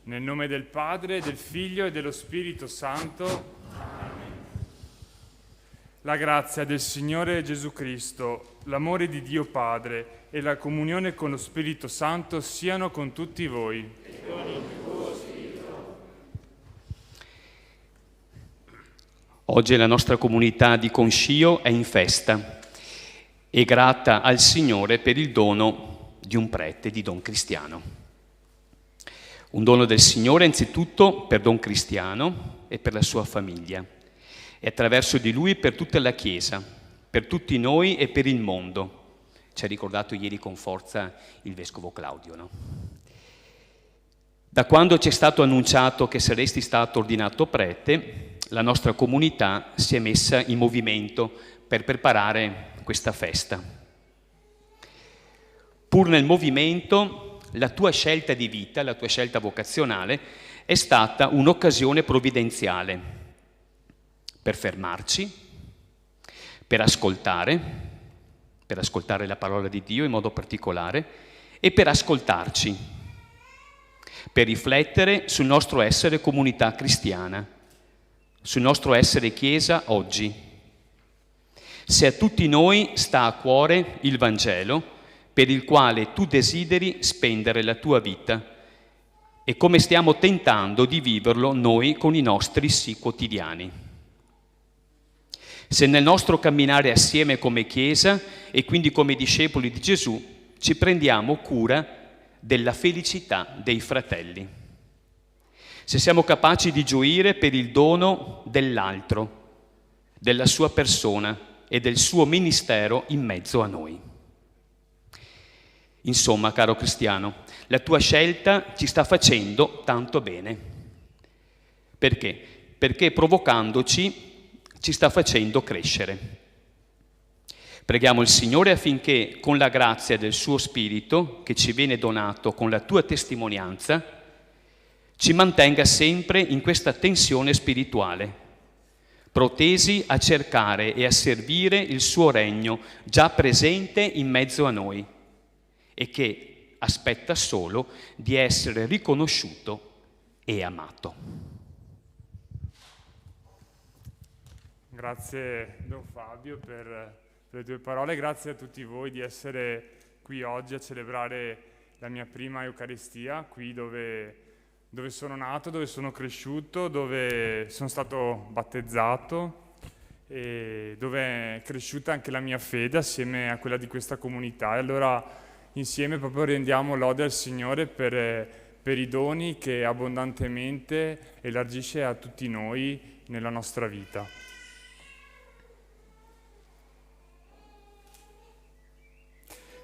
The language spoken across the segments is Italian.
Nel nome del Padre, del Figlio e dello Spirito Santo. La grazia del Signore Gesù Cristo, l'amore di Dio Padre e la comunione con lo Spirito Santo siano con tutti voi. E con il tuo spirito. Oggi la nostra comunità di Concio è in festa e grata al Signore per il dono di un prete, di Don Cristiano. Un dono del Signore innanzitutto per Don Cristiano e per la sua famiglia e attraverso di lui per tutta la Chiesa, per tutti noi e per il mondo. Ci ha ricordato ieri con forza il Vescovo Claudio, no? Da quando ci è stato annunciato che saresti stato ordinato prete, la nostra comunità si è messa in movimento per preparare questa festa. Pur nel movimento, la tua scelta di vita, la tua scelta vocazionale, è stata un'occasione provvidenziale per fermarci, per ascoltare la parola di Dio in modo particolare e per ascoltarci, per riflettere sul nostro essere comunità cristiana, sul nostro essere Chiesa oggi. Se a tutti noi sta a cuore il Vangelo, per il quale tu desideri spendere la tua vita e come stiamo tentando di viverlo noi con i nostri sì quotidiani. Se nel nostro camminare assieme come Chiesa e quindi come discepoli di Gesù ci prendiamo cura della felicità dei fratelli. Se siamo capaci di gioire per il dono dell'altro, della sua persona e del suo ministero in mezzo a noi. Insomma, caro cristiano, la tua scelta ci sta facendo tanto bene. Perché? Perché provocandoci ci sta facendo crescere. Preghiamo il Signore affinché con la grazia del suo Spirito, che ci viene donato con la tua testimonianza, ci mantenga sempre in questa tensione spirituale, protesi a cercare e a servire il suo regno già presente in mezzo a noi e che aspetta solo di essere riconosciuto e amato. Grazie Don Fabio per le tue parole, grazie a tutti voi di essere qui oggi a celebrare la mia prima Eucaristia, qui dove sono nato, dove sono cresciuto, dove sono stato battezzato e dove è cresciuta anche la mia fede assieme a quella di questa comunità. E allora insieme proprio rendiamo lode al Signore per i doni che abbondantemente elargisce a tutti noi nella nostra vita.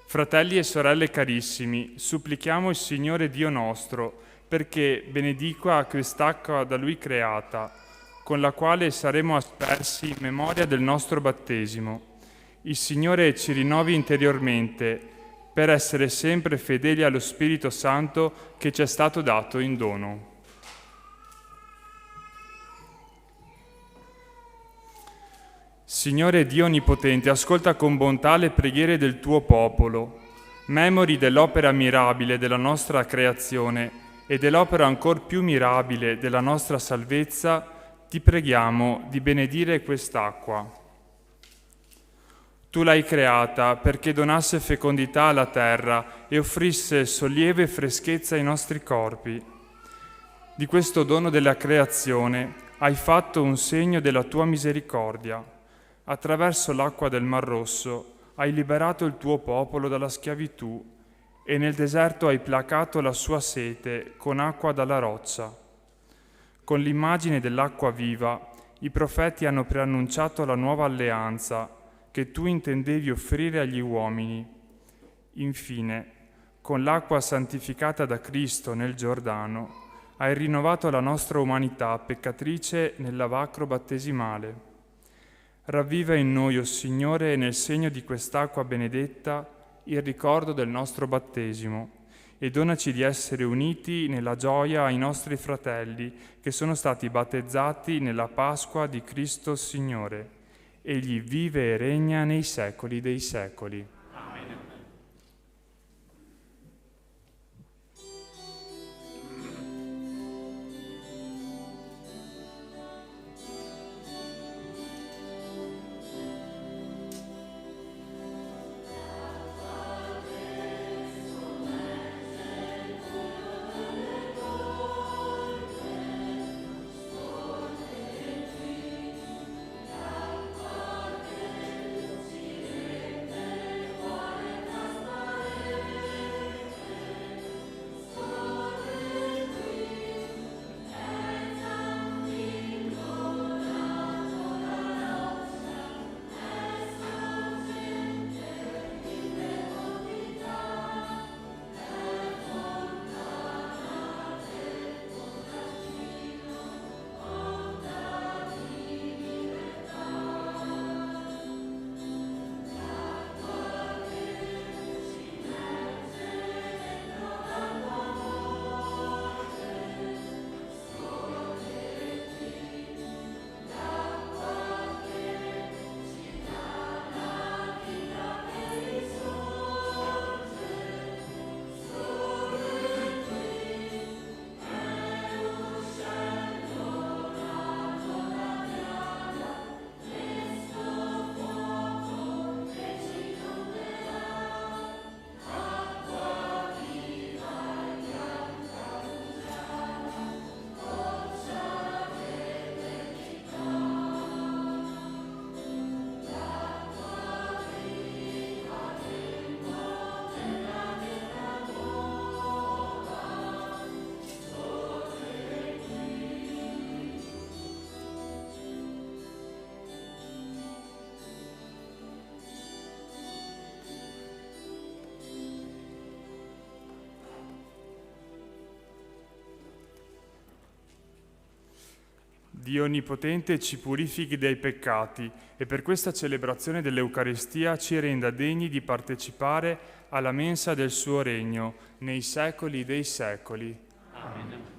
Fratelli e sorelle carissimi, supplichiamo il Signore Dio nostro perché benedica quest'acqua da Lui creata, con la quale saremo aspersi in memoria del nostro battesimo. Il Signore ci rinnovi interiormente per essere sempre fedeli allo Spirito Santo che ci è stato dato in dono. Signore Dio Onnipotente, ascolta con bontà le preghiere del tuo popolo. Memori dell'opera mirabile della nostra creazione e dell'opera ancor più mirabile della nostra salvezza, ti preghiamo di benedire quest'acqua. Tu l'hai creata perché donasse fecondità alla terra e offrisse sollievo e freschezza ai nostri corpi. Di questo dono della creazione hai fatto un segno della tua misericordia. Attraverso l'acqua del Mar Rosso hai liberato il tuo popolo dalla schiavitù e nel deserto hai placato la sua sete con acqua dalla roccia. Con l'immagine dell'acqua viva, i profeti hanno preannunciato la nuova alleanza che tu intendevi offrire agli uomini. Infine, con l'acqua santificata da Cristo nel Giordano, hai rinnovato la nostra umanità peccatrice nel lavacro battesimale. Ravviva in noi, o Signore, nel segno di quest'acqua benedetta, il ricordo del nostro battesimo e donaci di essere uniti nella gioia ai nostri fratelli che sono stati battezzati nella Pasqua di Cristo Signore. Egli vive e regna nei secoli dei secoli. Amen. Dio Onnipotente ci purifichi dai peccati e per questa celebrazione dell'Eucaristia ci renda degni di partecipare alla mensa del suo regno nei secoli dei secoli. Amen.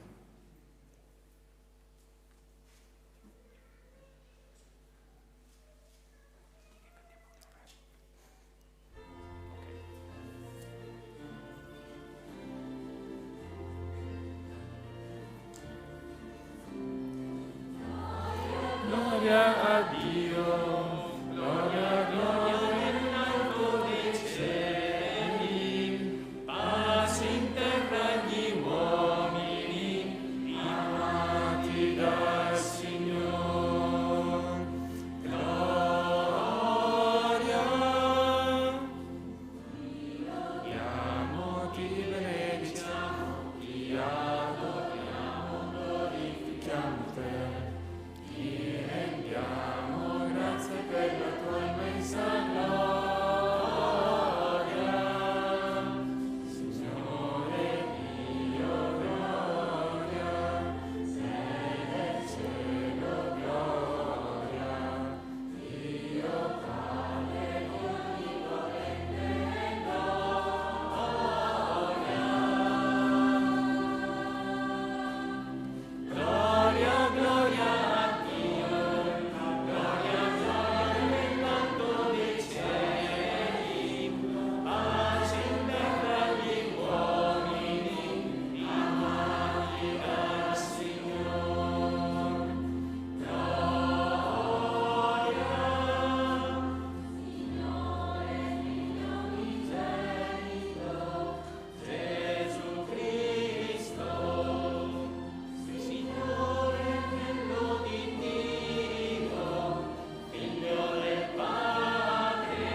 Gloria a Dio, gloria, gloria nell'alto dei cieli, pace in terra agli uomini, amati dal Signore. Gloria, Dio, ti benediciamo, ti adoriamo, glorifichiamo te. Per la tua immensa gloria, Signore Dio, gloria, sei nel cielo, gloria, Dio Padre onnipotente, gloria, gloria, gloria a Dio, gloria, nell'alto dei cieli, pace in terra agli uomini, amati dal Signore. Gloria, Signore Figlio unigenito, Gesù Cristo, Signore figlio di Dio, Figlio del Padre,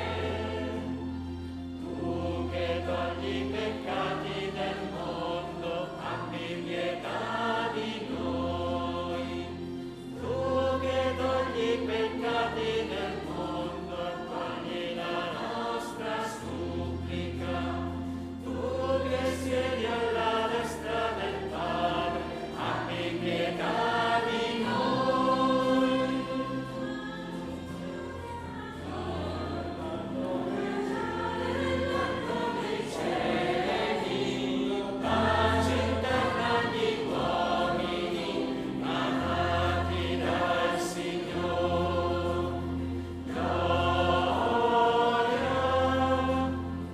tu che togli i peccati del mondo, abbi pietà di noi. Tu che togli i peccati del mondo, accogli la nostra supplica. Tu che siedi alla destra del Padre, abbi pietà di noi. Pace in terra agli uomini, amati dal Signore. Gloria,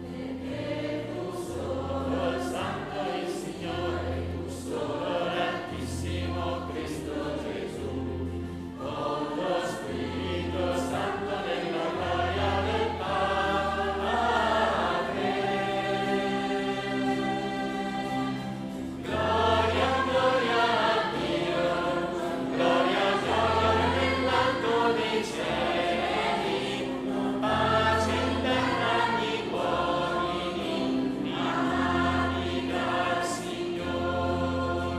perché tu solo il Santo il Signore, tu solo l'Altissimo Cristo Gesù, con lo Spirito Santo nella gloria del Padre. Gloria, gloria a Dio, gloria, gloria nell'alto dei cieli, pace in terra agli uomini, amati dal Signore.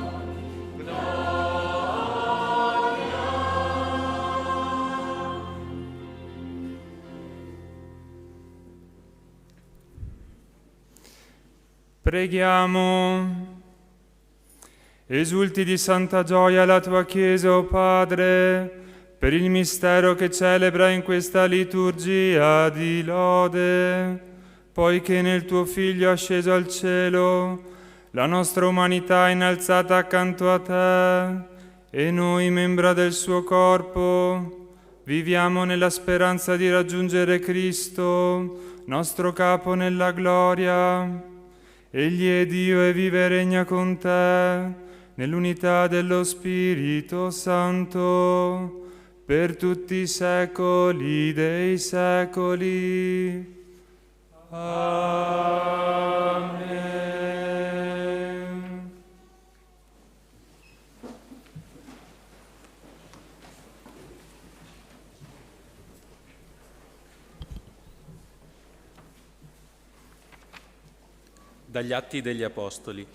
Gloria. Preghiamo. Esulti di santa gioia la tua Chiesa, o Padre, per il mistero che celebra in questa liturgia di lode, poiché nel tuo Figlio asceso al cielo, la nostra umanità è innalzata accanto a te, e noi, membra del suo corpo, viviamo nella speranza di raggiungere Cristo, nostro Capo nella gloria. Egli è Dio e vive e regna con te, nell'unità dello Spirito Santo, per tutti i secoli dei secoli. Amen. Dagli Atti degli Apostoli.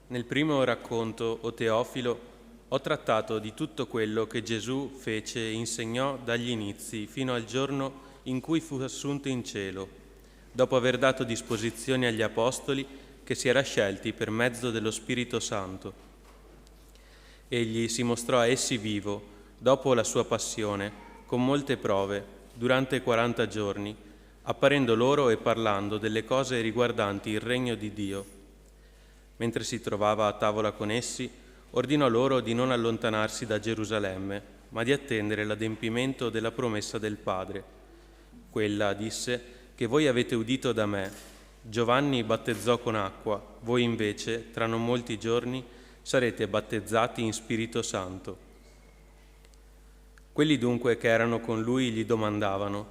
Nel primo racconto, o Teofilo, ho trattato di tutto quello che Gesù fece e insegnò dagli inizi fino al giorno in cui fu assunto in cielo, dopo aver dato disposizioni agli Apostoli che si era scelti per mezzo dello Spirito Santo. Egli si mostrò a essi vivo, dopo la sua passione, con molte prove, durante 40 giorni, apparendo loro e parlando delle cose riguardanti il regno di Dio. Mentre si trovava a tavola con essi, ordinò loro di non allontanarsi da Gerusalemme, ma di attendere l'adempimento della promessa del Padre. Quella, disse, che voi avete udito da me. Giovanni battezzò con acqua, voi invece, tra non molti giorni, sarete battezzati in Spirito Santo. Quelli dunque che erano con lui gli domandavano: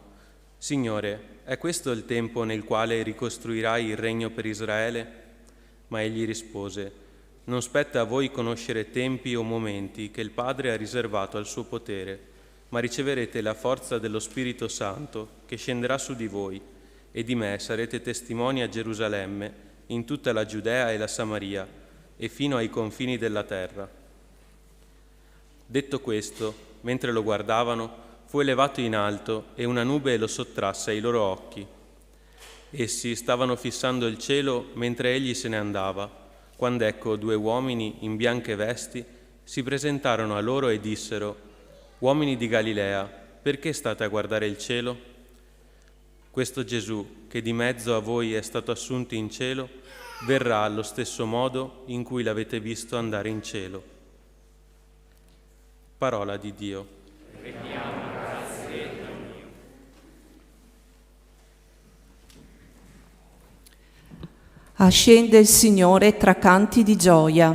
Signore, è questo il tempo nel quale ricostruirai il regno per Israele? Ma egli rispose: Non spetta a voi conoscere tempi o momenti che il Padre ha riservato al suo potere, ma riceverete la forza dello Spirito Santo che scenderà su di voi, e di me sarete testimoni a Gerusalemme, in tutta la Giudea e la Samaria, e fino ai confini della terra. Detto questo, mentre lo guardavano, fu elevato in alto e una nube lo sottrasse ai loro occhi. Essi stavano fissando il cielo mentre egli se ne andava, quando ecco 2 uomini in bianche vesti si presentarono a loro e dissero: Uomini di Galilea, perché state a guardare il cielo? Questo Gesù, che di mezzo a voi è stato assunto in cielo, verrà allo stesso modo in cui l'avete visto andare in cielo. Parola di Dio. Rendiamo grazie a Dio. Ascende il Signore tra canti di gioia.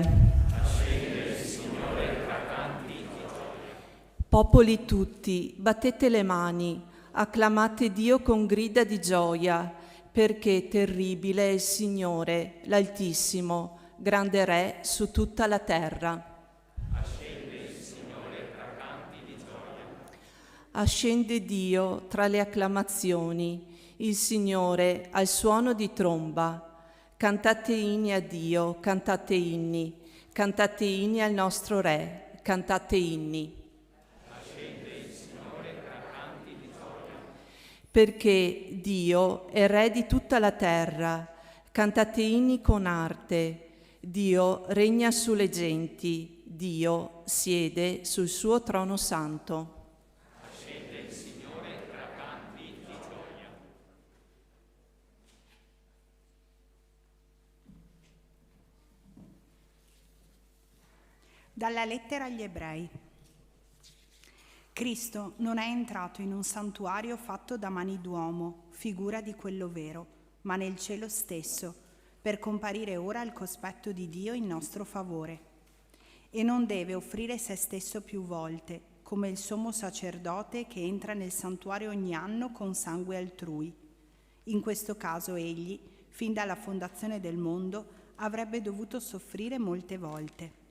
Popoli tutti, battete le mani, acclamate Dio con grida di gioia, perché terribile è il Signore, l'Altissimo, grande Re su tutta la terra. Ascende il Signore tra canti di gioia. Ascende Dio tra le acclamazioni, il Signore al suono di tromba. Cantate inni a Dio, cantate inni al nostro Re, cantate inni. Perché Dio è Re di tutta la terra, cantate inni con arte. Dio regna sulle genti, Dio siede sul suo trono santo. Ascende il Signore tra canti di gioia. Dalla lettera agli Ebrei. Cristo non è entrato in un santuario fatto da mani d'uomo, figura di quello vero, ma nel cielo stesso, per comparire ora al cospetto di Dio in nostro favore. E non deve offrire se stesso più volte, come il sommo sacerdote che entra nel santuario ogni anno con sangue altrui. In questo caso egli, fin dalla fondazione del mondo, avrebbe dovuto soffrire molte volte.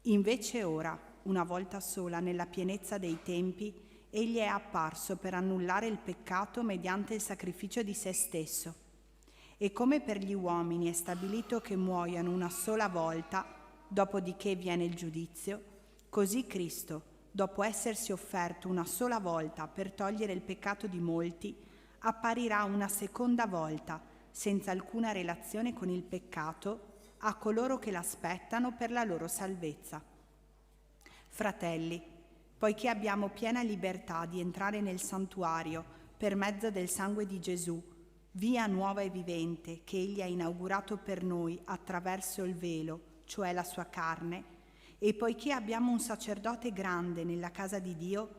Invece ora, una volta sola nella pienezza dei tempi, egli è apparso per annullare il peccato mediante il sacrificio di se stesso. E come per gli uomini è stabilito che muoiano una sola volta, dopodiché viene il giudizio, così Cristo, dopo essersi offerto una sola volta per togliere il peccato di molti, apparirà una seconda volta, senza alcuna relazione con il peccato, a coloro che l'aspettano per la loro salvezza. Fratelli, poiché abbiamo piena libertà di entrare nel santuario per mezzo del sangue di Gesù, via nuova e vivente che egli ha inaugurato per noi attraverso il velo, cioè la sua carne, e poiché abbiamo un sacerdote grande nella casa di Dio,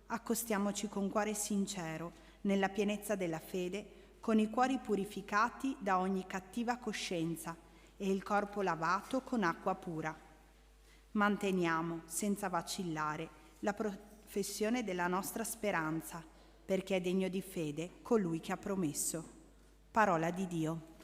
accostiamoci con cuore sincero, nella pienezza della fede, con i cuori purificati da ogni cattiva coscienza e il corpo lavato con acqua pura. Manteniamo, senza vacillare, la professione della nostra speranza, perché è degno di fede colui che ha promesso. Parola di Dio.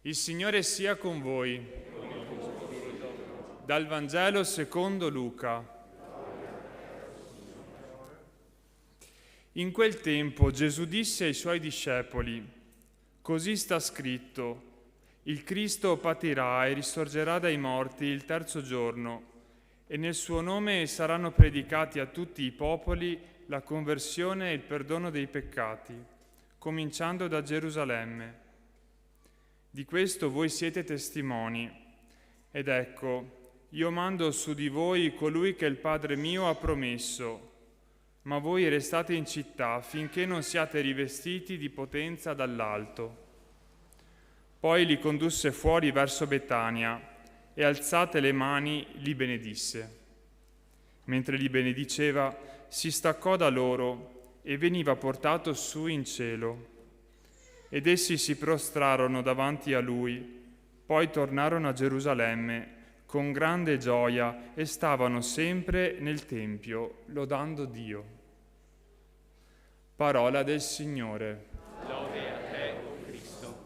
Il Signore sia con voi. Dal Vangelo secondo Luca. In quel tempo Gesù disse ai suoi discepoli: «Così sta scritto: il Cristo patirà e risorgerà dai morti il terzo giorno, e nel suo nome saranno predicati a tutti i popoli la conversione e il perdono dei peccati, cominciando da Gerusalemme. Di questo voi siete testimoni. Ed ecco, io mando su di voi colui che il Padre mio ha promesso, ma voi restate in città finché non siate rivestiti di potenza dall'alto». Poi li condusse fuori verso Betania e, alzate le mani, li benedisse. Mentre li benediceva, si staccò da loro e veniva portato su in cielo. Ed essi si prostrarono davanti a lui, poi tornarono a Gerusalemme con grande gioia e stavano sempre nel Tempio, lodando Dio. Parola del Signore. Lode a te, o Cristo.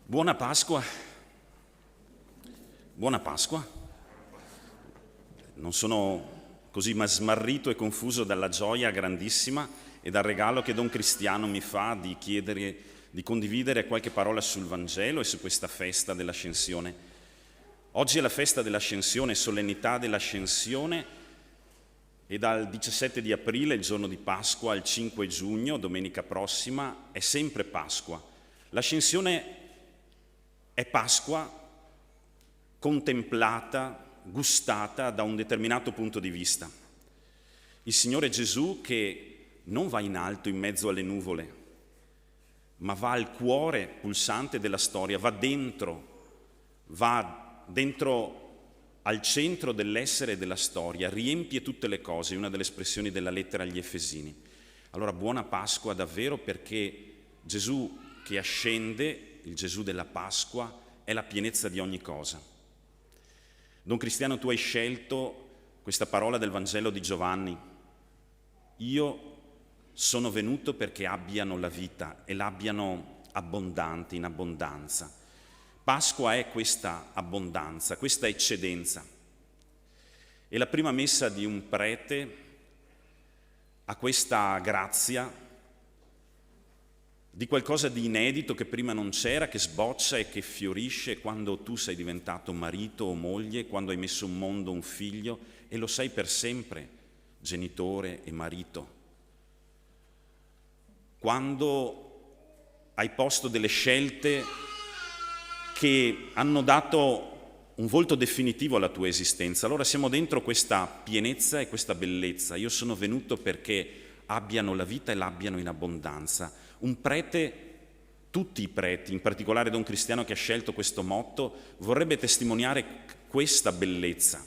Buona Pasqua. Buona Pasqua. Non sono così smarrito e confuso dalla gioia grandissima e dal regalo che Don Cristiano mi fa di chiedere di condividere qualche parola sul Vangelo e su questa festa dell'Ascensione. Oggi è la festa dell'Ascensione, solennità dell'Ascensione, e dal 17 di aprile, il giorno di Pasqua, al 5 giugno, domenica prossima, è sempre Pasqua. L'Ascensione è Pasqua contemplata, gustata da un determinato punto di vista. Il Signore Gesù che non va in alto in mezzo alle nuvole, ma va al cuore pulsante della storia, va dentro al centro dell'essere della storia, riempie tutte le cose, è una delle espressioni della lettera agli Efesini. Allora buona Pasqua davvero, perché Gesù che ascende, il Gesù della Pasqua, è la pienezza di ogni cosa. Don Cristiano, tu hai scelto questa parola del Vangelo di Giovanni: io sono venuto perché abbiano la vita e l'abbiano abbondante, in abbondanza. Pasqua è questa abbondanza, questa eccedenza. E la prima messa di un prete ha questa grazia di qualcosa di inedito che prima non c'era, che sboccia e che fiorisce quando tu sei diventato marito o moglie, quando hai messo in mondo un figlio e lo sei per sempre, genitore e marito. Quando hai posto delle scelte che hanno dato un volto definitivo alla tua esistenza. Allora siamo dentro questa pienezza e questa bellezza. Io sono venuto perché abbiano la vita e l'abbiano in abbondanza. Un prete, tutti i preti, in particolare Don Cristiano che ha scelto questo motto, vorrebbe testimoniare questa bellezza,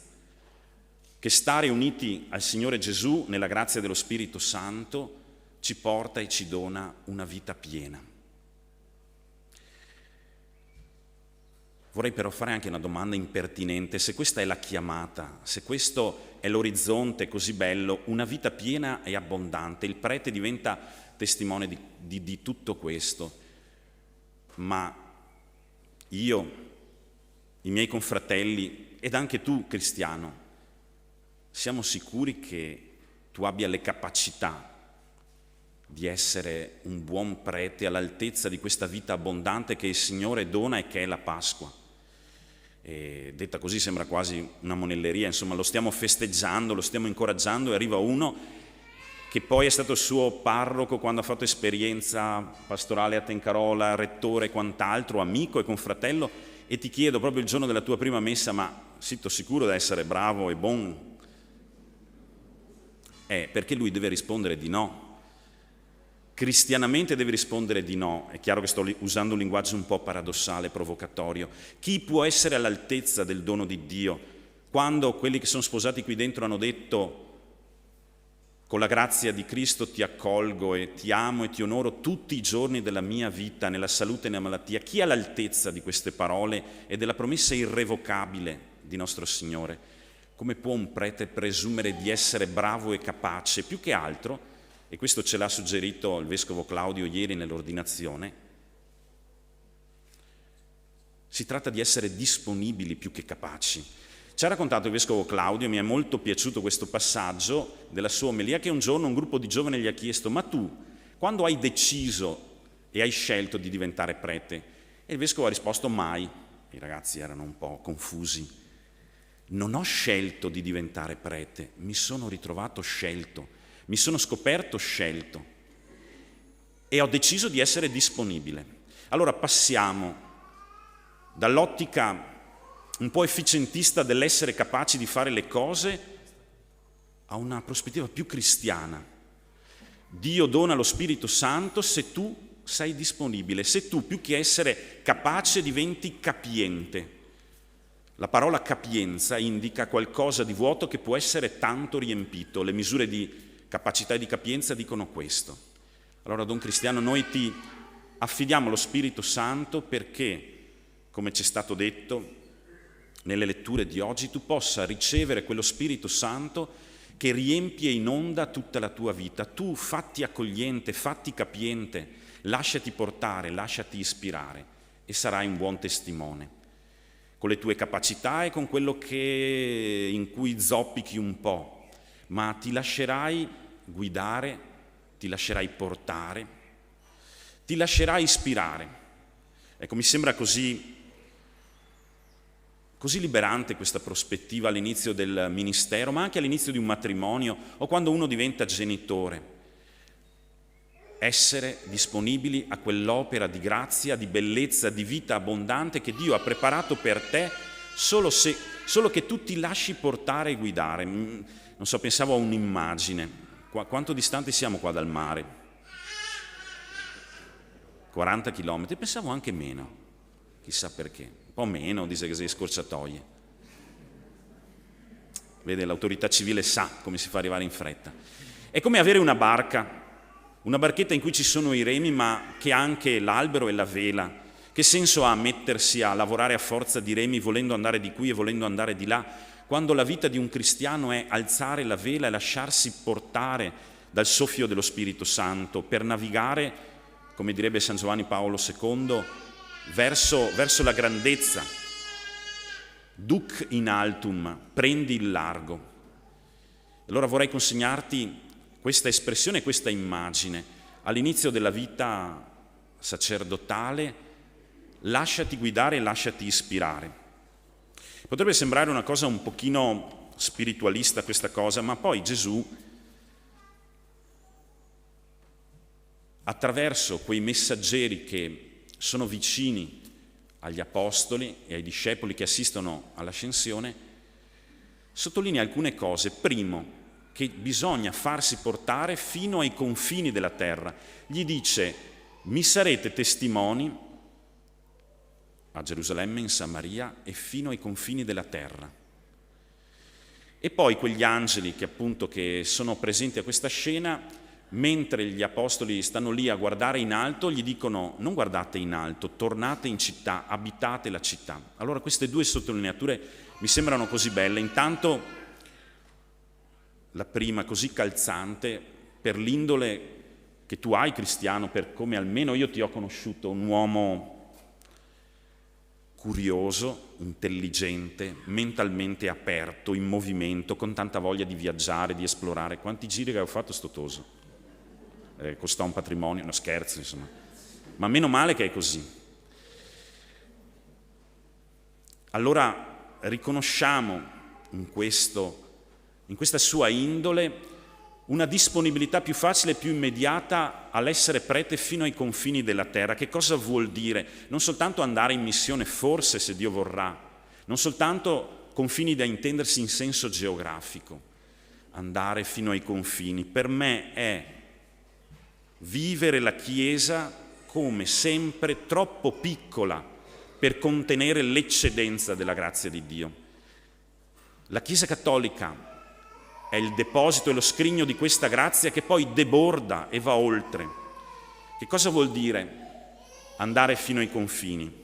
che stare uniti al Signore Gesù nella grazia dello Spirito Santo ci porta e ci dona una vita piena. Vorrei però fare anche una domanda impertinente: se questa è la chiamata, se questo è l'orizzonte così bello, una vita piena e abbondante, il prete diventa testimone di tutto questo, ma io, i miei confratelli ed anche tu, cristiano, siamo sicuri che tu abbia le capacità di essere un buon prete all'altezza di questa vita abbondante che il Signore dona e che è la Pasqua. E detta così sembra quasi una monelleria, insomma lo stiamo festeggiando, lo stiamo incoraggiando, e arriva uno che poi è stato il suo parroco quando ha fatto esperienza pastorale a Tencarola, rettore e quant'altro, amico e confratello, e ti chiedo proprio il giorno della tua prima messa: ma sito sicuro di essere bravo e buon? Perché lui deve rispondere di no. Cristianamente deve rispondere di no. È chiaro che sto usando un linguaggio un po' paradossale, provocatorio. Chi può essere all'altezza del dono di Dio quando quelli che sono sposati qui dentro hanno detto: con la grazia di Cristo ti accolgo e ti amo e ti onoro tutti i giorni della mia vita, nella salute e nella malattia? Chi è all'altezza di queste parole e della promessa irrevocabile di nostro Signore? Come può un prete presumere di essere bravo e capace? Più che altro, e questo ce l'ha suggerito il Vescovo Claudio ieri nell'ordinazione, si tratta di essere disponibili più che capaci. Ci ha raccontato il Vescovo Claudio, mi è molto piaciuto questo passaggio della sua omelia, che un giorno un gruppo di giovani gli ha chiesto: ma tu, quando hai deciso e hai scelto di diventare prete? E il Vescovo ha risposto: mai. I ragazzi erano un po' confusi. Non ho scelto di diventare prete, mi sono ritrovato scelto, mi sono scoperto scelto e ho deciso di essere disponibile. Allora passiamo dall'ottica un po' efficientista dell'essere capaci di fare le cose a una prospettiva più cristiana. Dio dona lo Spirito Santo se tu sei disponibile, se tu più che essere capace diventi capiente. La parola capienza indica qualcosa di vuoto che può essere tanto riempito. Le misure di capacità e di capienza dicono questo. Allora, Don Cristiano, noi ti affidiamo lo Spirito Santo perché, come ci è stato detto nelle letture di oggi, tu possa ricevere quello Spirito Santo che riempie e inonda tutta la tua vita. Tu fatti accogliente, fatti capiente, lasciati portare, lasciati ispirare e sarai un buon testimone. Con le tue capacità e con quello in cui zoppichi un po', ma ti lascerai guidare, ti lascerai portare, ti lascerai ispirare. Ecco, mi sembra così liberante questa prospettiva all'inizio del ministero, ma anche all'inizio di un matrimonio o quando uno diventa genitore. Essere disponibili a quell'opera di grazia, di bellezza, di vita abbondante che Dio ha preparato per te solo che tu ti lasci portare e guidare. Non so, pensavo a un'immagine. Quanto distanti siamo qua dal mare? 40 chilometri, pensavo anche meno, chissà perché. Un po' meno, dice che sei scorciatoie. Vede, l'autorità civile sa come si fa arrivare in fretta. È come avere una barchetta in cui ci sono i remi, ma che ha anche l'albero e la vela. Che senso ha mettersi a lavorare a forza di remi, volendo andare di qui e volendo andare di là, quando la vita di un cristiano è alzare la vela e lasciarsi portare dal soffio dello Spirito Santo per navigare, come direbbe San Giovanni Paolo II, verso la grandezza. Duc in altum, prendi il largo. Allora vorrei consegnarti questa espressione, questa immagine. All'inizio della vita sacerdotale, lasciati guidare e lasciati ispirare. Potrebbe sembrare una cosa un pochino spiritualista questa cosa, ma poi Gesù, attraverso quei messaggeri che sono vicini agli apostoli e ai discepoli che assistono all'ascensione, sottolinea alcune cose. Primo, che bisogna farsi portare fino ai confini della terra. Gli dice: mi sarete testimoni a Gerusalemme, in Samaria e fino ai confini della terra. E poi quegli angeli che sono presenti a questa scena, mentre gli apostoli stanno lì a guardare in alto, gli dicono: non guardate in alto, tornate in città, abitate la città. Allora queste due sottolineature mi sembrano così belle. Intanto la prima così calzante per l'indole che tu hai, cristiano, per come almeno io ti ho conosciuto, un uomo curioso, intelligente, mentalmente aperto, in movimento, con tanta voglia di viaggiare, di esplorare. Quanti giri che ho fatto sto toso? costò un patrimonio, no scherzo insomma, ma meno male che è così. Allora riconosciamo in questa sua indole una disponibilità più facile e più immediata all'essere prete fino ai confini della terra. Che cosa vuol dire? Non soltanto andare in missione, forse se Dio vorrà, non soltanto confini da intendersi in senso geografico, andare fino ai confini. Per me è vivere la Chiesa come sempre troppo piccola per contenere l'eccedenza della grazia di Dio. La Chiesa cattolica è il deposito e lo scrigno di questa grazia che poi deborda e va oltre. Che cosa vuol dire andare fino ai confini?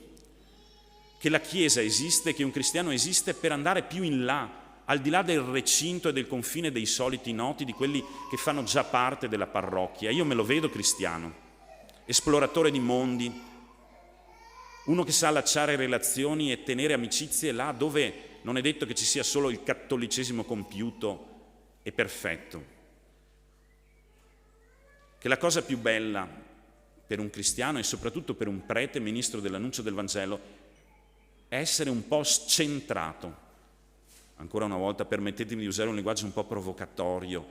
Che la Chiesa esiste, che un cristiano esiste per andare più in là, al di là del recinto e del confine dei soliti noti, di quelli che fanno già parte della parrocchia. Io me lo vedo cristiano, esploratore di mondi, uno che sa allacciare relazioni e tenere amicizie là dove non è detto che ci sia solo il cattolicesimo compiuto e perfetto. Che la cosa più bella per un cristiano e soprattutto per un prete ministro dell'annuncio del Vangelo è essere un po' scentrato. Ancora una volta permettetemi di usare un linguaggio un po' provocatorio.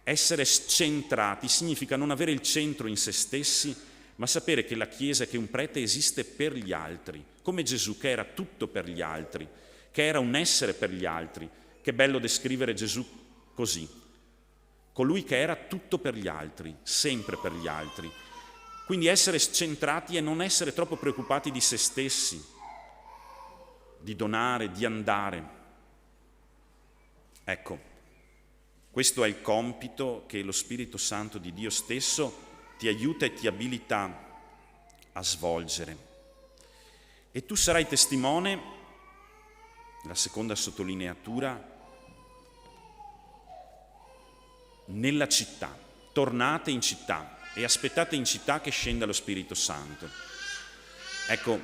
Essere scentrati significa non avere il centro in se stessi, ma sapere che la Chiesa, che un prete esiste per gli altri, come Gesù che era tutto per gli altri, che era un essere per gli altri. Che bello descrivere Gesù così, colui che era tutto per gli altri, sempre per gli altri. Quindi essere scentrati e non essere troppo preoccupati di se stessi, di donare, di andare. Ecco, questo è il compito che lo Spirito Santo di Dio stesso ti aiuta e ti abilita a svolgere. E tu sarai testimone, la seconda sottolineatura, nella città. Tornate in città e aspettate in città che scenda lo Spirito Santo. Ecco,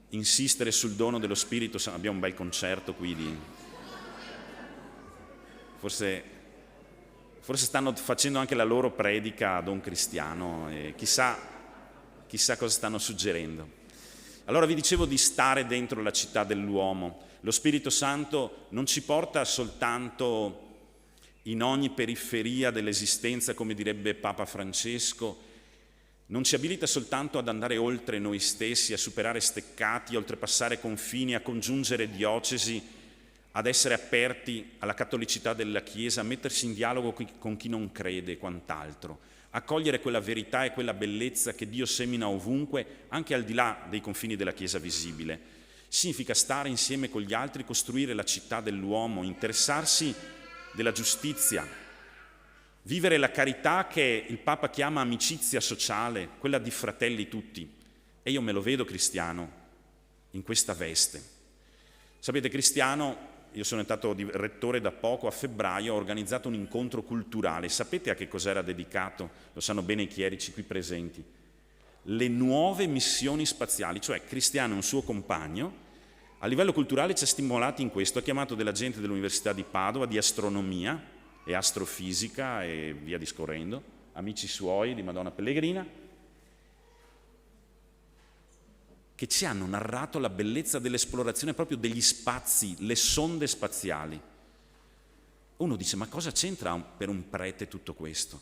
insistere sul dono dello Spirito Santo, abbiamo un bel concerto qui forse stanno facendo anche la loro predica a Don Cristiano e chissà cosa stanno suggerendo. Allora vi dicevo di stare dentro la città dell'uomo. Lo Spirito Santo non ci porta soltanto in ogni periferia dell'esistenza, come direbbe Papa Francesco, non ci abilita soltanto ad andare oltre noi stessi, a superare steccati, a oltrepassare confini, a congiungere diocesi, ad essere aperti alla cattolicità della Chiesa, a mettersi in dialogo con chi non crede e quant'altro, a cogliere quella verità e quella bellezza che Dio semina ovunque, anche al di là dei confini della Chiesa visibile. Significa stare insieme con gli altri, costruire la città dell'uomo, interessarsi della giustizia, vivere la carità che il Papa chiama amicizia sociale, quella di fratelli tutti. E io me lo vedo cristiano in questa veste. Sapete, cristiano, io sono stato rettore da poco, a febbraio ho organizzato un incontro culturale. Sapete a che cos'era dedicato? Lo sanno bene i chierici qui presenti. Le nuove missioni spaziali, cioè Cristiano e un suo compagno, a livello culturale ci ha stimolati in questo, ha chiamato della gente dell'Università di Padova, di astronomia e astrofisica e via discorrendo, amici suoi di Madonna Pellegrina, che ci hanno narrato la bellezza dell'esplorazione proprio degli spazi, le sonde spaziali. Uno dice, ma cosa c'entra per un prete tutto questo?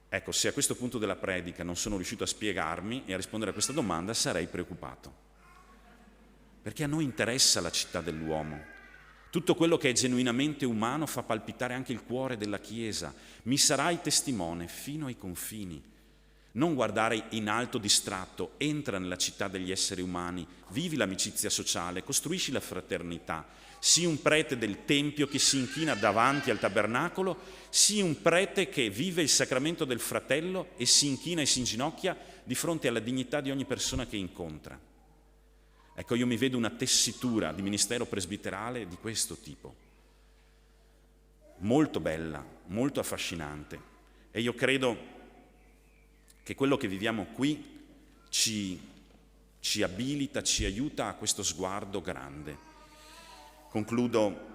Ecco, se a questo punto della predica non sono riuscito a spiegarmi e a rispondere a questa domanda, sarei preoccupato. Perché a noi interessa la città dell'uomo. Tutto quello che è genuinamente umano fa palpitare anche il cuore della Chiesa. Mi sarai testimone fino ai confini. Non guardare in alto distratto, entra nella città degli esseri umani, vivi l'amicizia sociale, costruisci la fraternità. Sii un prete del Tempio che si inchina davanti al tabernacolo, sii un prete che vive il sacramento del fratello e si inchina e si inginocchia di fronte alla dignità di ogni persona che incontra. Ecco, io mi vedo una tessitura di ministero presbiterale di questo tipo, molto bella, molto affascinante, e io credo che quello che viviamo qui ci abilita, ci aiuta a questo sguardo grande. Concludo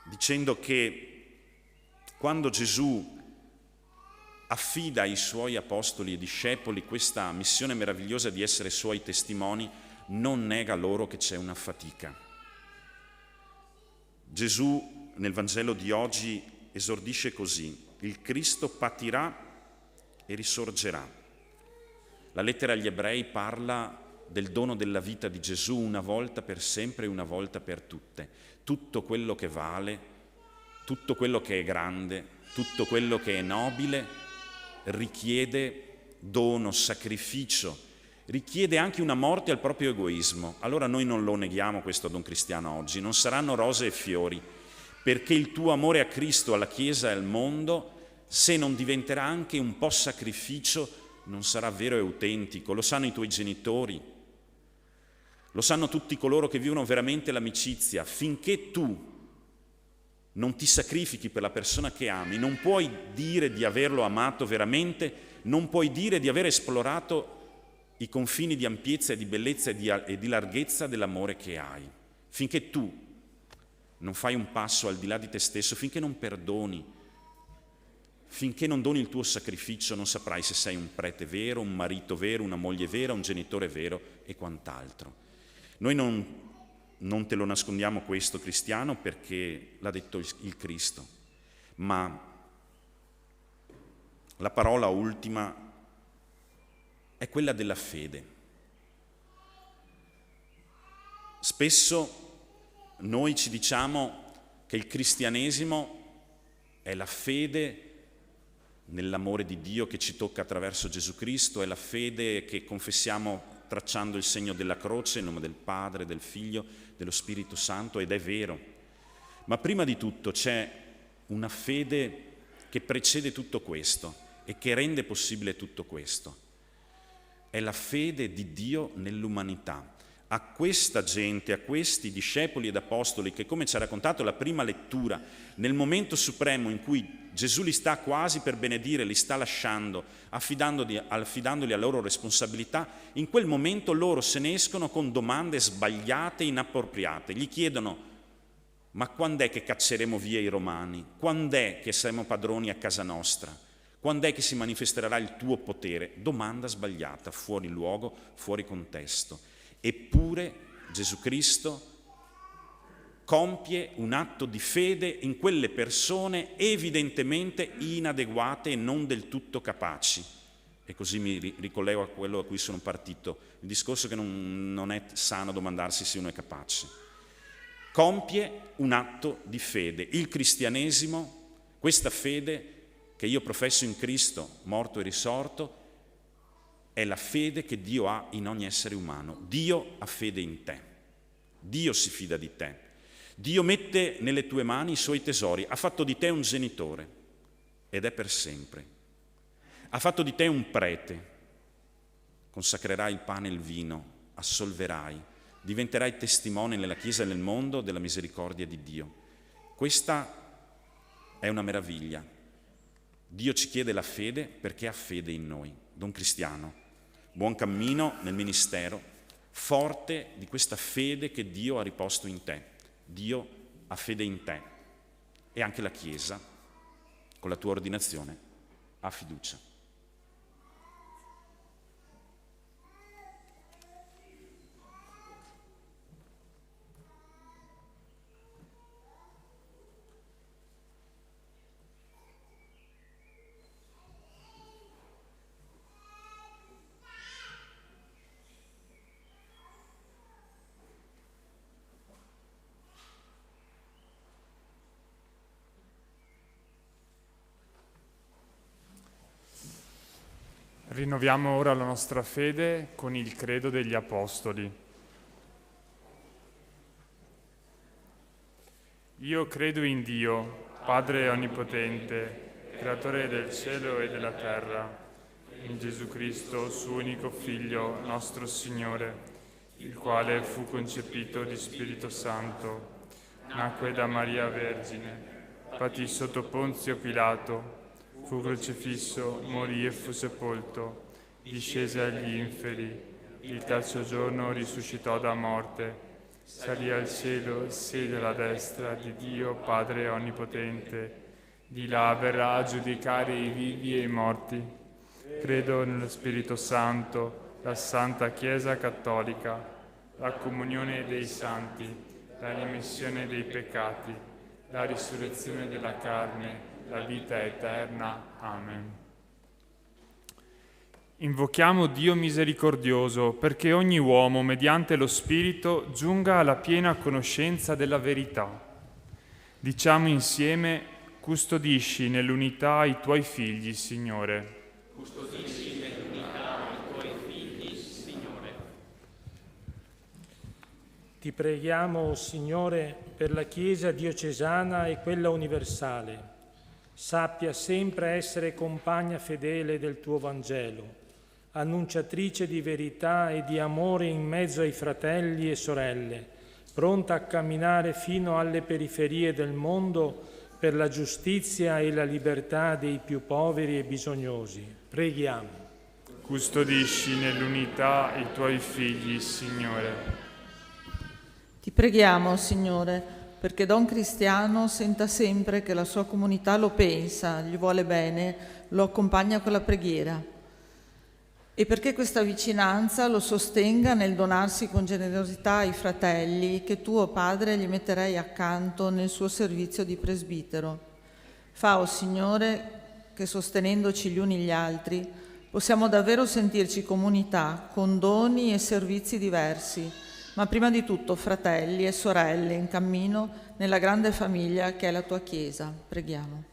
dicendo che Quando Gesù affida ai suoi apostoli e discepoli questa missione meravigliosa di essere suoi testimoni, non nega loro che c'è una fatica. Gesù nel Vangelo di oggi esordisce così: il Cristo patirà e risorgerà. La lettera agli Ebrei parla del dono della vita di Gesù una volta per sempre e una volta per tutte. Tutto quello che vale, tutto quello che è grande, tutto quello che è nobile richiede dono, sacrificio, richiede anche una morte al proprio egoismo. Allora noi non lo neghiamo questo ad un cristiano oggi, non saranno rose e fiori, perché il tuo amore a Cristo, alla Chiesa e al mondo, se non diventerà anche un po' sacrificio, non sarà vero e autentico. Lo sanno i tuoi genitori, lo sanno tutti coloro che vivono veramente l'amicizia. Finché tu non ti sacrifichi per la persona che ami, non puoi dire di averlo amato veramente, non puoi dire di aver esplorato i confini di ampiezza e di bellezza e di larghezza dell'amore che hai. Finché tu non fai un passo al di là di te stesso, finché non perdoni, finché non doni il tuo sacrificio, non saprai se sei un prete vero, un marito vero, una moglie vera, un genitore vero e quant'altro. Noi non te lo nascondiamo questo, cristiano, perché l'ha detto il Cristo, ma la parola ultima è quella della fede. Spesso noi ci diciamo che il cristianesimo è la fede nell'amore di Dio che ci tocca attraverso Gesù Cristo, è la fede che confessiamo tracciando il segno della croce in nome del Padre, del Figlio, dello Spirito Santo, ed è vero. Ma prima di tutto c'è una fede che precede tutto questo e che rende possibile tutto questo. È la fede di Dio nell'umanità. A questa gente, a questi discepoli ed apostoli che, come ci ha raccontato la prima lettura, nel momento supremo in cui Gesù li sta quasi per benedire, li sta lasciando, affidandoli alla loro responsabilità, in quel momento loro se ne escono con domande sbagliate e inappropriate. Gli chiedono: ma quando è che cacceremo via i romani? Quando è che saremo padroni a casa nostra? Quando è che si manifesterà il tuo potere? Domanda sbagliata, fuori luogo, fuori contesto. Eppure Gesù Cristo compie un atto di fede in quelle persone evidentemente inadeguate e non del tutto capaci. E così mi ricollego a quello a cui sono partito, il discorso che non è sano domandarsi se uno è capace. Compie un atto di fede. Il cristianesimo, questa fede che io professo in Cristo, morto e risorto, è la fede che Dio ha in ogni essere umano. Dio ha fede in te. Dio si fida di te. Dio mette nelle tue mani i suoi tesori. Ha fatto di te un genitore ed è per sempre. Ha fatto di te un prete. Consacrerai il pane e il vino, assolverai, diventerai testimone nella Chiesa e nel mondo della misericordia di Dio. Questa è una meraviglia. Dio ci chiede la fede perché ha fede in noi. Don Cristiano, buon cammino nel ministero, forte di questa fede che Dio ha riposto in te. Dio ha fede in te e anche la Chiesa, con la tua ordinazione, ha fiducia. Rinnoviamo ora la nostra fede con il credo degli Apostoli. Io credo in Dio, Padre Onnipotente, Creatore del cielo e della terra, in Gesù Cristo, suo unico Figlio, nostro Signore, il quale fu concepito di Spirito Santo, nacque da Maria Vergine, patì sotto Ponzio Pilato, fu crocifisso, morì e fu sepolto, discese agli inferi, il terzo giorno risuscitò da morte, salì al cielo, siede alla destra di Dio Padre Onnipotente, Di là verrà a giudicare i vivi e i morti. Credo nello Spirito Santo, la Santa Chiesa Cattolica, la comunione dei santi, la remissione dei peccati, la risurrezione della carne, la vita eterna. Amen. Invochiamo Dio misericordioso perché ogni uomo, mediante lo Spirito, giunga alla piena conoscenza della verità. Diciamo insieme: custodisci nell'unità i tuoi figli, Signore. Custodisci nell'unità i tuoi figli, Signore. Ti preghiamo, Signore, per la Chiesa diocesana e quella universale. Sappia sempre essere compagna fedele del tuo Vangelo, annunciatrice di verità e di amore in mezzo ai fratelli e sorelle, pronta a camminare fino alle periferie del mondo per la giustizia e la libertà dei più poveri e bisognosi. Preghiamo. Custodisci nell'unità i tuoi figli, Signore. Ti preghiamo, Signore, perché Don Cristiano senta sempre che la sua comunità lo pensa, gli vuole bene, lo accompagna con la preghiera. E perché questa vicinanza lo sostenga nel donarsi con generosità ai fratelli che tu, o Padre, gli metterei accanto nel suo servizio di presbitero. Fa, o Signore, che sostenendoci gli uni gli altri possiamo davvero sentirci comunità con doni e servizi diversi, ma prima di tutto fratelli e sorelle in cammino nella grande famiglia che è la tua Chiesa. Preghiamo.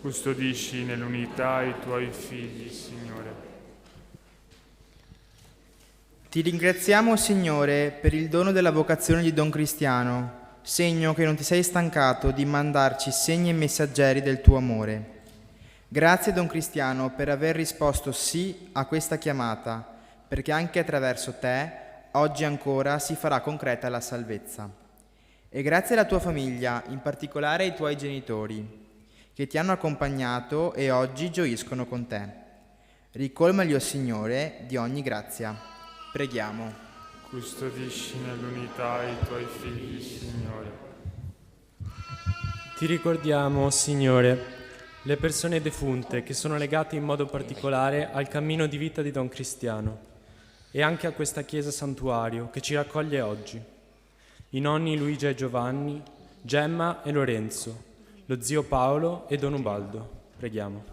Custodisci nell'unità i tuoi figli, Signore. Ti ringraziamo, Signore, per il dono della vocazione di Don Cristiano, segno che non ti sei stancato di mandarci segni e messaggeri del tuo amore. Grazie, Don Cristiano, per aver risposto sì a questa chiamata, perché anche attraverso te, oggi ancora, si farà concreta la salvezza. E grazie alla tua famiglia, in particolare ai tuoi genitori, che ti hanno accompagnato e oggi gioiscono con te. Ricolmali, o Signore, di ogni grazia. Preghiamo. Custodisci nell'unità i tuoi figli, Signore. Ti ricordiamo, Signore, le persone defunte che sono legate in modo particolare al cammino di vita di Don Cristiano e anche a questa Chiesa Santuario che ci raccoglie oggi. I nonni Luigi e Giovanni, Gemma e Lorenzo, lo zio Paolo e Don Ubaldo. Preghiamo.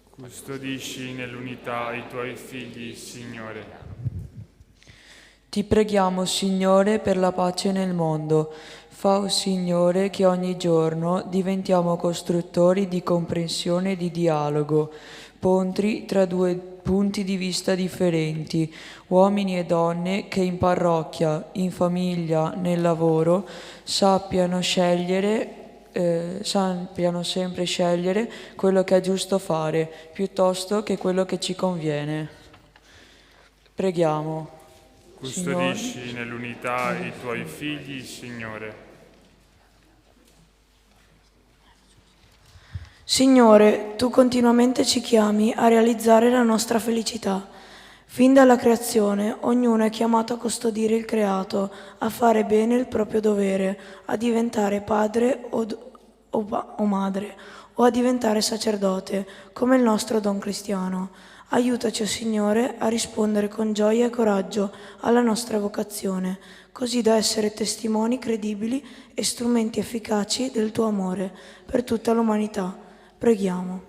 Custodisci nell'unità i tuoi figli, Signore. Ti preghiamo, Signore, per la pace nel mondo. Fa, o Signore, che ogni giorno diventiamo costruttori di comprensione e di dialogo, ponti tra due punti di vista differenti, uomini e donne che in parrocchia, in famiglia, nel lavoro sappiano sempre scegliere quello che è giusto fare, piuttosto che quello che ci conviene. Preghiamo. Custodisci nell'unità i tuoi figli, Signore. Signore, tu continuamente ci chiami a realizzare la nostra felicità. Fin dalla creazione, ognuno è chiamato a custodire il creato, a fare bene il proprio dovere, a diventare padre o madre, o a diventare sacerdote, come il nostro Don Cristiano. Aiutaci, Signore, a rispondere con gioia e coraggio alla nostra vocazione, così da essere testimoni credibili e strumenti efficaci del tuo amore per tutta l'umanità. Preghiamo.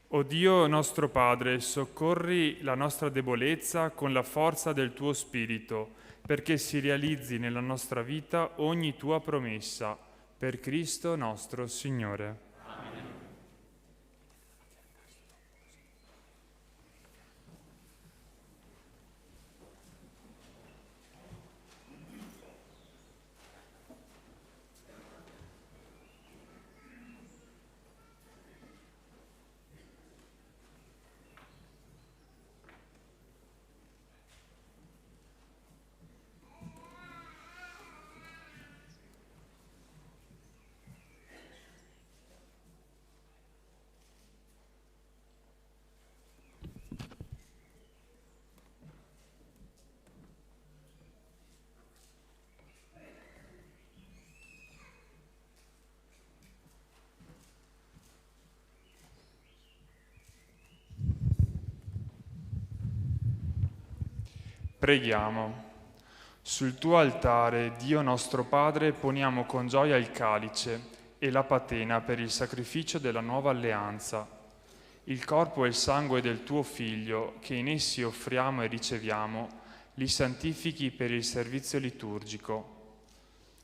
O Dio nostro Padre, soccorri la nostra debolezza con la forza del tuo Spirito, perché si realizzi nella nostra vita ogni tua promessa, per Cristo nostro Signore. Preghiamo. Sul tuo altare, Dio nostro Padre, poniamo con gioia il calice e la patena per il sacrificio della nuova alleanza, il corpo e il sangue del tuo Figlio, che in essi offriamo e riceviamo, li santifichi per il servizio liturgico.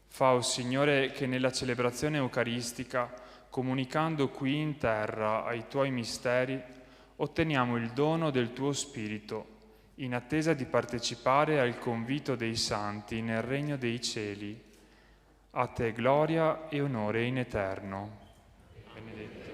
Fa, o Signore, che nella celebrazione eucaristica, comunicando qui in terra ai tuoi misteri, otteniamo il dono del tuo Spirito, in attesa di partecipare al convito dei santi nel regno dei cieli. A te gloria e onore in eterno. Benedetto.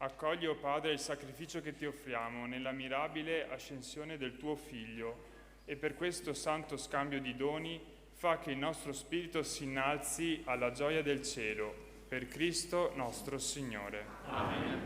Accogli, o Padre, il sacrificio che ti offriamo nella mirabile ascensione del tuo Figlio e per questo santo scambio di doni fa che il nostro spirito si innalzi alla gioia del cielo. Per Cristo nostro Signore. Amen.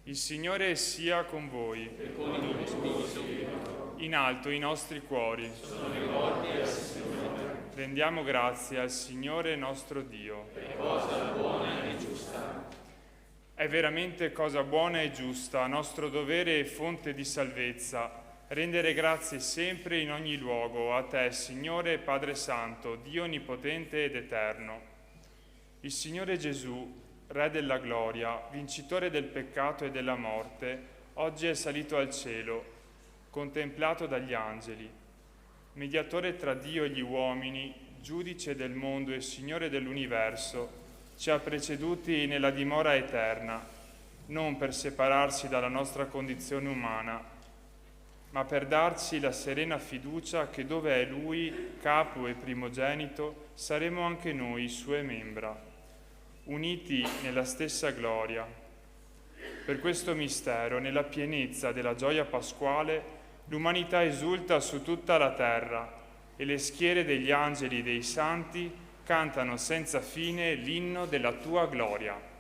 Il Signore sia con voi. E con il tuo spirito. In alto i nostri cuori. Sono rivolti al Signore. Rendiamo grazie al Signore nostro Dio. È cosa buona e giusta. È veramente cosa buona e giusta, nostro dovere e fonte di salvezza, rendere grazie sempre in ogni luogo a te, Signore Padre Santo, Dio onnipotente ed eterno. Il Signore Gesù, Re della gloria, vincitore del peccato e della morte, oggi è salito al cielo, contemplato dagli angeli. Mediatore tra Dio e gli uomini, giudice del mondo e Signore dell'universo, ci ha preceduti nella dimora eterna, non per separarsi dalla nostra condizione umana, ma per darci la serena fiducia che dove è Lui, capo e primogenito, saremo anche noi sue membra, uniti nella stessa gloria. Per questo mistero, nella pienezza della gioia pasquale, l'umanità esulta su tutta la terra e le schiere degli angeli e dei santi cantano senza fine l'inno della tua gloria.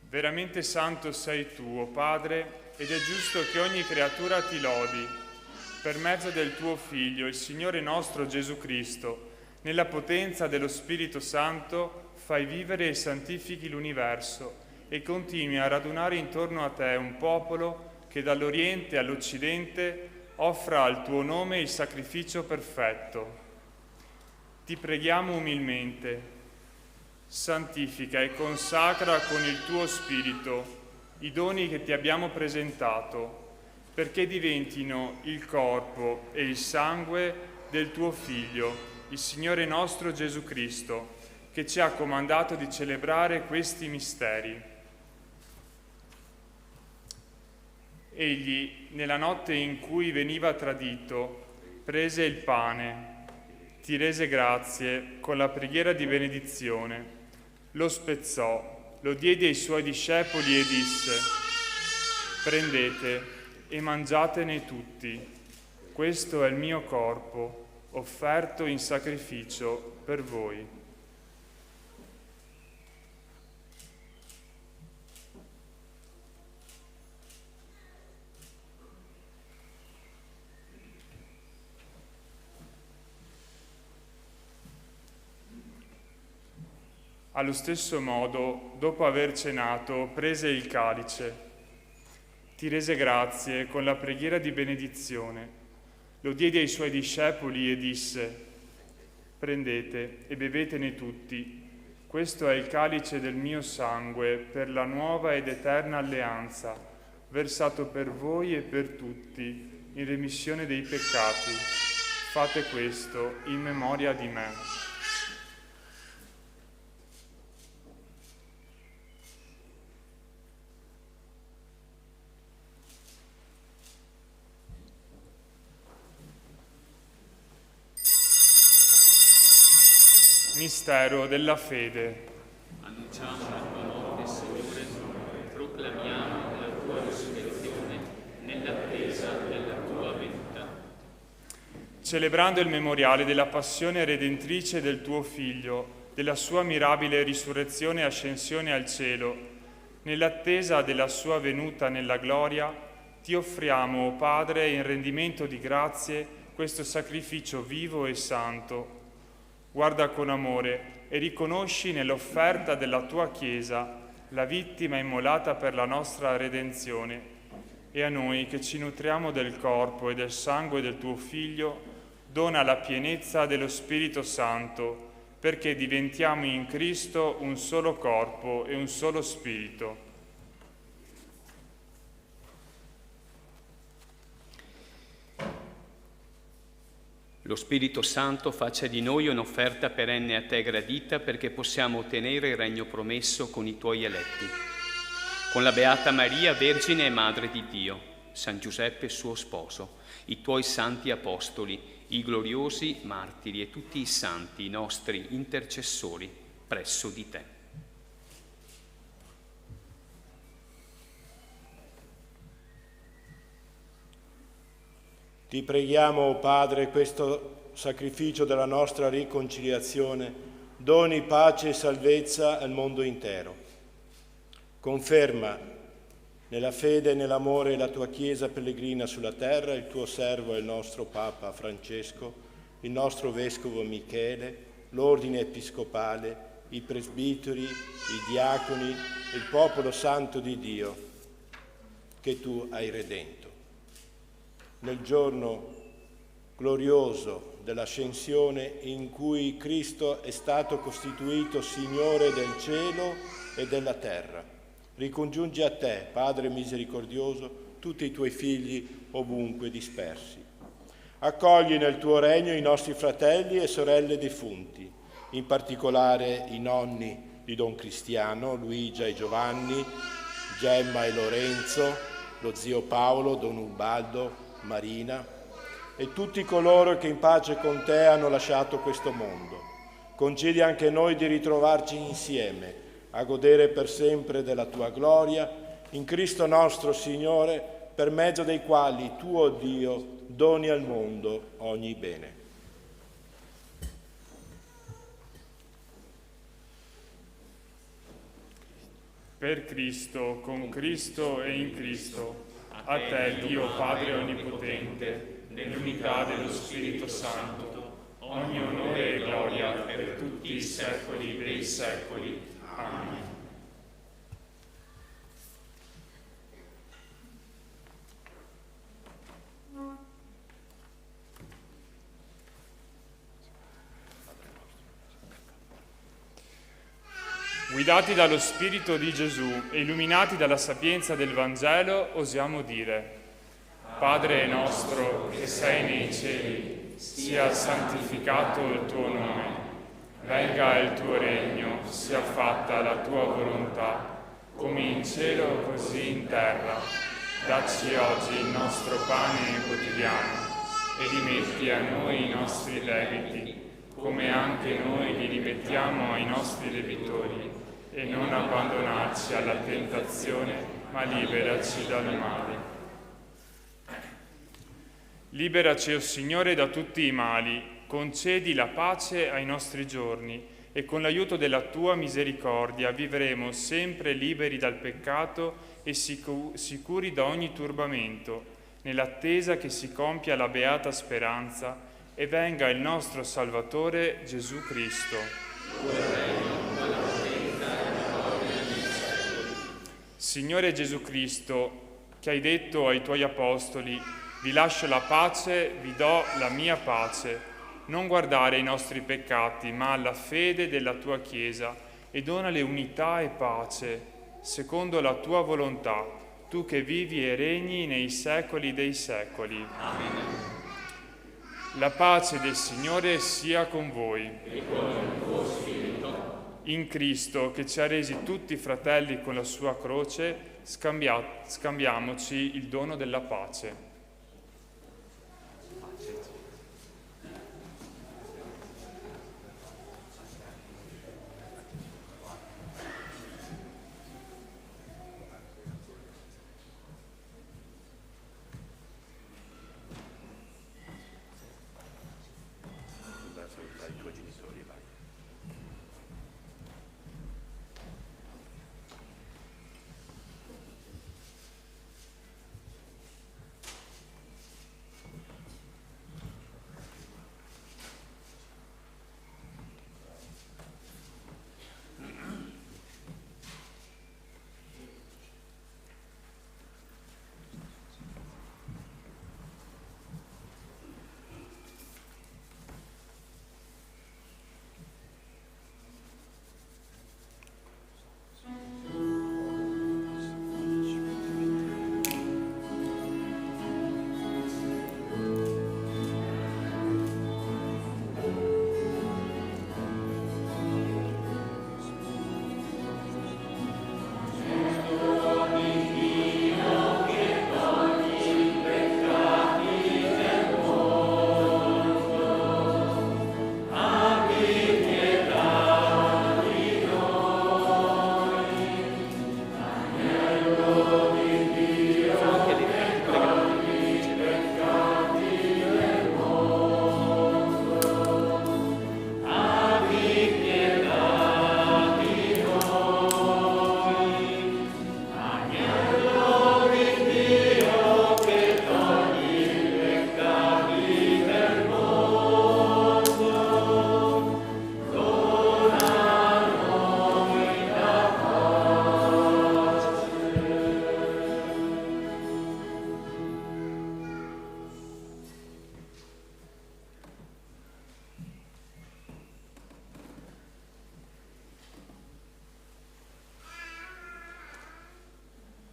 Veramente santo sei tu, o Padre, ed è giusto che ogni creatura ti lodi, per mezzo del tuo Figlio, il Signore nostro Gesù Cristo. Nella potenza dello Spirito Santo fai vivere e santifichi l'universo e continui a radunare intorno a te un popolo che dall'Oriente all'Occidente offra al tuo nome il sacrificio perfetto. Ti preghiamo umilmente, santifica e consacra con il tuo Spirito i doni che ti abbiamo presentato, perché diventino il corpo e il sangue del tuo Figlio, il Signore nostro Gesù Cristo, che ci ha comandato di celebrare questi misteri. Egli, nella notte in cui veniva tradito, prese il pane, ti rese grazie con la preghiera di benedizione, lo spezzò, lo diede ai suoi discepoli e disse: prendete e mangiatene tutti, questo è il mio corpo, offerto in sacrificio per voi. Allo stesso modo, dopo aver cenato, prese il calice, ti rese grazie con la preghiera di benedizione, lo diede ai suoi discepoli e disse: prendete e bevetene tutti, Questo è il calice del mio sangue per la nuova ed eterna alleanza, versato per voi e per tutti in remissione dei peccati. Fate questo in memoria di me. Mistero della fede. Annunciamo la tua morte, Signore, proclamiamo la tua risurrezione nell'attesa della tua venuta. Celebrando il memoriale della passione redentrice del tuo Figlio, della sua mirabile risurrezione e ascensione al cielo, nell'attesa della sua venuta nella gloria, ti offriamo, o Padre, in rendimento di grazie, questo sacrificio vivo e santo. Guarda con amore e riconosci nell'offerta della tua Chiesa la vittima immolata per la nostra redenzione, e a noi che ci nutriamo del corpo e del sangue del tuo Figlio, dona la pienezza dello Spirito Santo, perché diventiamo in Cristo un solo corpo e un solo spirito. Lo Spirito Santo faccia di noi un'offerta perenne a te gradita, perché possiamo ottenere il regno promesso con i tuoi eletti. Con la Beata Maria, Vergine e Madre di Dio, San Giuseppe suo sposo, i tuoi santi apostoli, i gloriosi martiri e tutti i santi, i nostri intercessori presso di te. Ti preghiamo, o Padre, questo sacrificio della nostra riconciliazione doni pace e salvezza al mondo intero. Conferma nella fede e nell'amore la tua Chiesa pellegrina sulla terra, il tuo servo e il nostro Papa Francesco, il nostro Vescovo Michele, l'Ordine Episcopale, i presbiteri, i diaconi, il popolo santo di Dio che tu hai redento. Nel giorno glorioso dell'ascensione in cui Cristo è stato costituito Signore del cielo e della terra, ricongiungi a te, Padre misericordioso, tutti i tuoi figli ovunque dispersi. Accogli nel tuo regno i nostri fratelli e sorelle defunti, in particolare i nonni di Don Cristiano, Luigia e Giovanni, Gemma e Lorenzo, lo zio Paolo, Don Ubaldo, Marina e tutti coloro che in pace con te hanno lasciato questo mondo. Concedi anche noi di ritrovarci insieme, a godere per sempre della tua gloria, in Cristo nostro Signore, per mezzo dei quali tu, o Dio, doni al mondo ogni bene. Per Cristo, con Cristo e in Cristo, a te, Dio Padre Onnipotente, nell'unità dello Spirito Santo, ogni onore e gloria per tutti i secoli dei secoli. Amen. Guidati dallo Spirito di Gesù e illuminati dalla sapienza del Vangelo, osiamo dire: Padre nostro che sei nei cieli, sia santificato il tuo nome, venga il tuo regno, sia fatta la tua volontà, come in cielo così in terra. Dacci oggi il nostro pane quotidiano e rimetti a noi i nostri debiti, come anche noi li rimettiamo ai nostri debitori, e non abbandonarci alla tentazione, ma liberaci dal male. Liberaci, o Signore, da tutti i mali, concedi la pace ai nostri giorni, e con l'aiuto della tua misericordia vivremo sempre liberi dal peccato e sicuri da ogni turbamento, nell'attesa che si compia la beata speranza e venga il nostro Salvatore Gesù Cristo. Signore Gesù Cristo, che hai detto ai tuoi apostoli: vi lascio la pace, vi do la mia pace, non guardare ai nostri peccati, ma alla fede della tua Chiesa, e donale unità e pace, secondo la tua volontà, tu che vivi e regni nei secoli dei secoli. Amen. La pace del Signore sia con voi. E con il tuo spirito. In Cristo, che ci ha resi tutti fratelli con la sua croce, scambiamoci il dono della pace.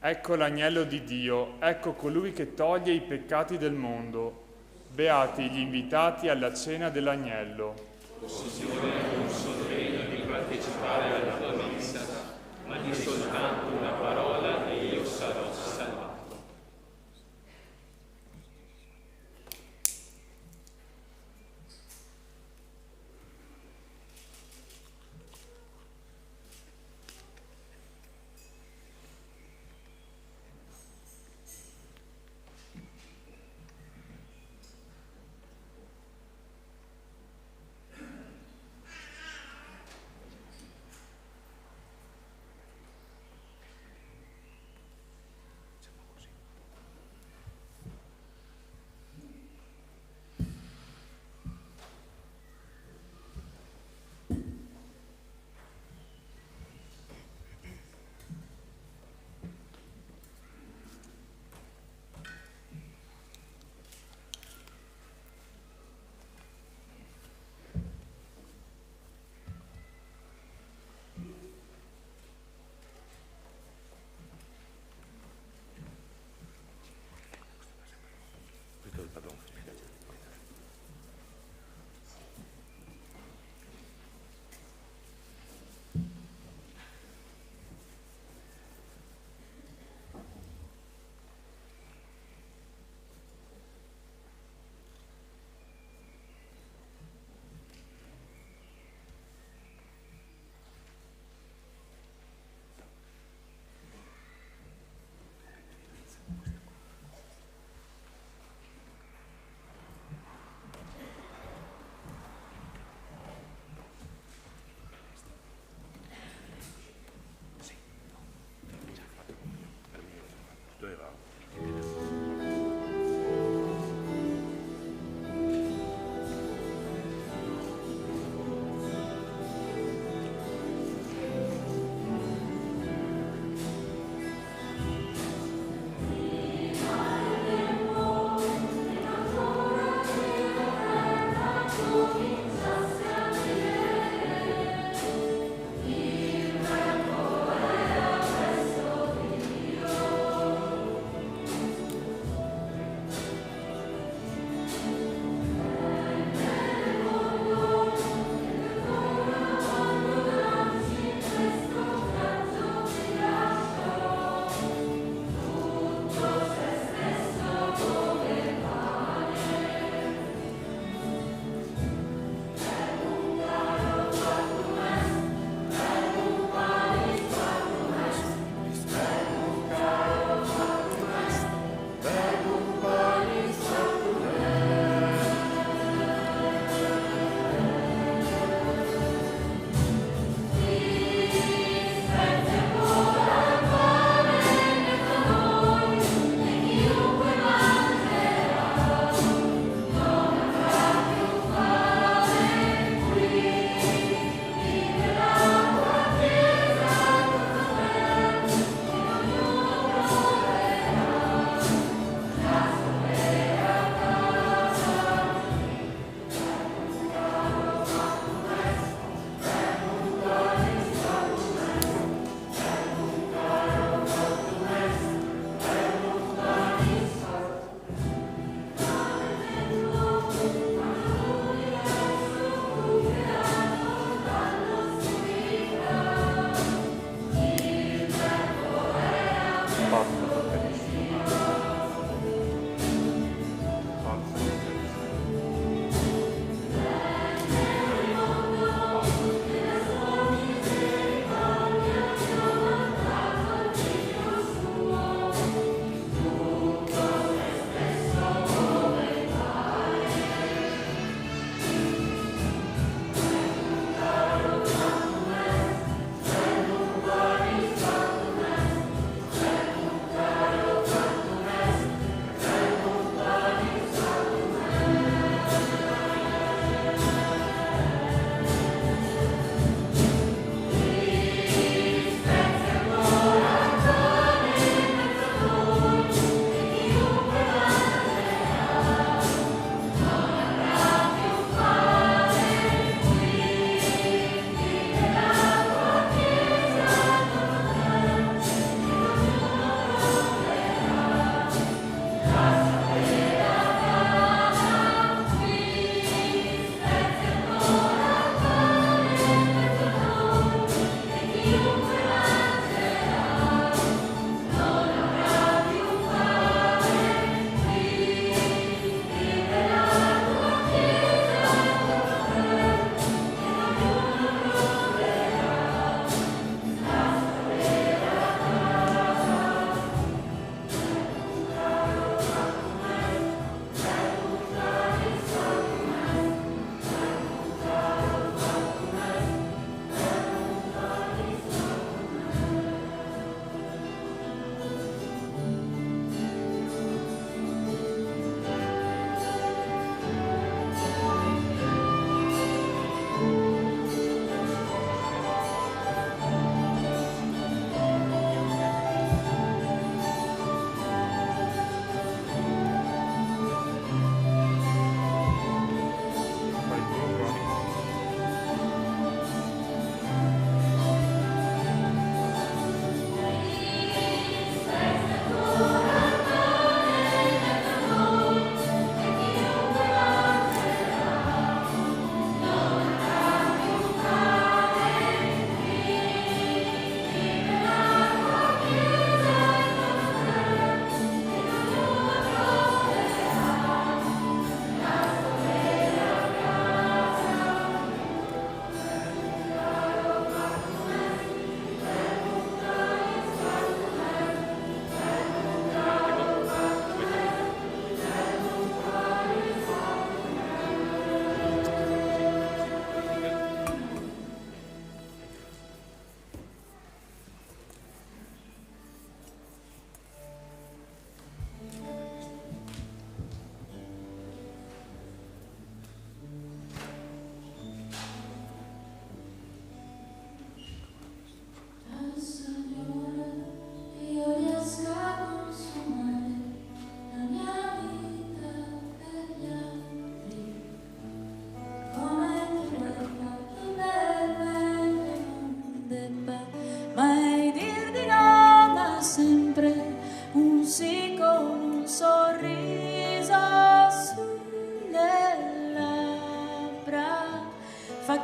Ecco l'agnello di Dio, ecco colui che toglie i peccati del mondo. Beati gli invitati alla cena dell'agnello. Signore, non sono degno di partecipare alla tua messa, ma di soltanto una parola e io sarò salvato.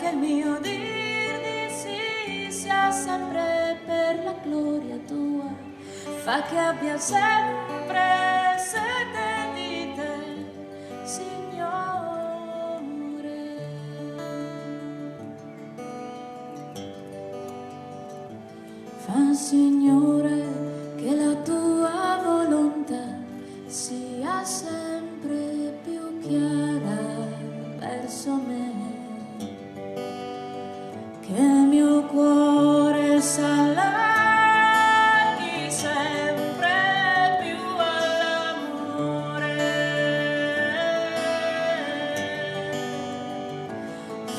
che il mio dir di sì sia sempre per la gloria tua, fa che abbia sempre sete di te, Signore. Fa, Signore, che la tua volontà sia sempre più chiara verso me, che il mio cuore s'allarghi sempre più all'amore.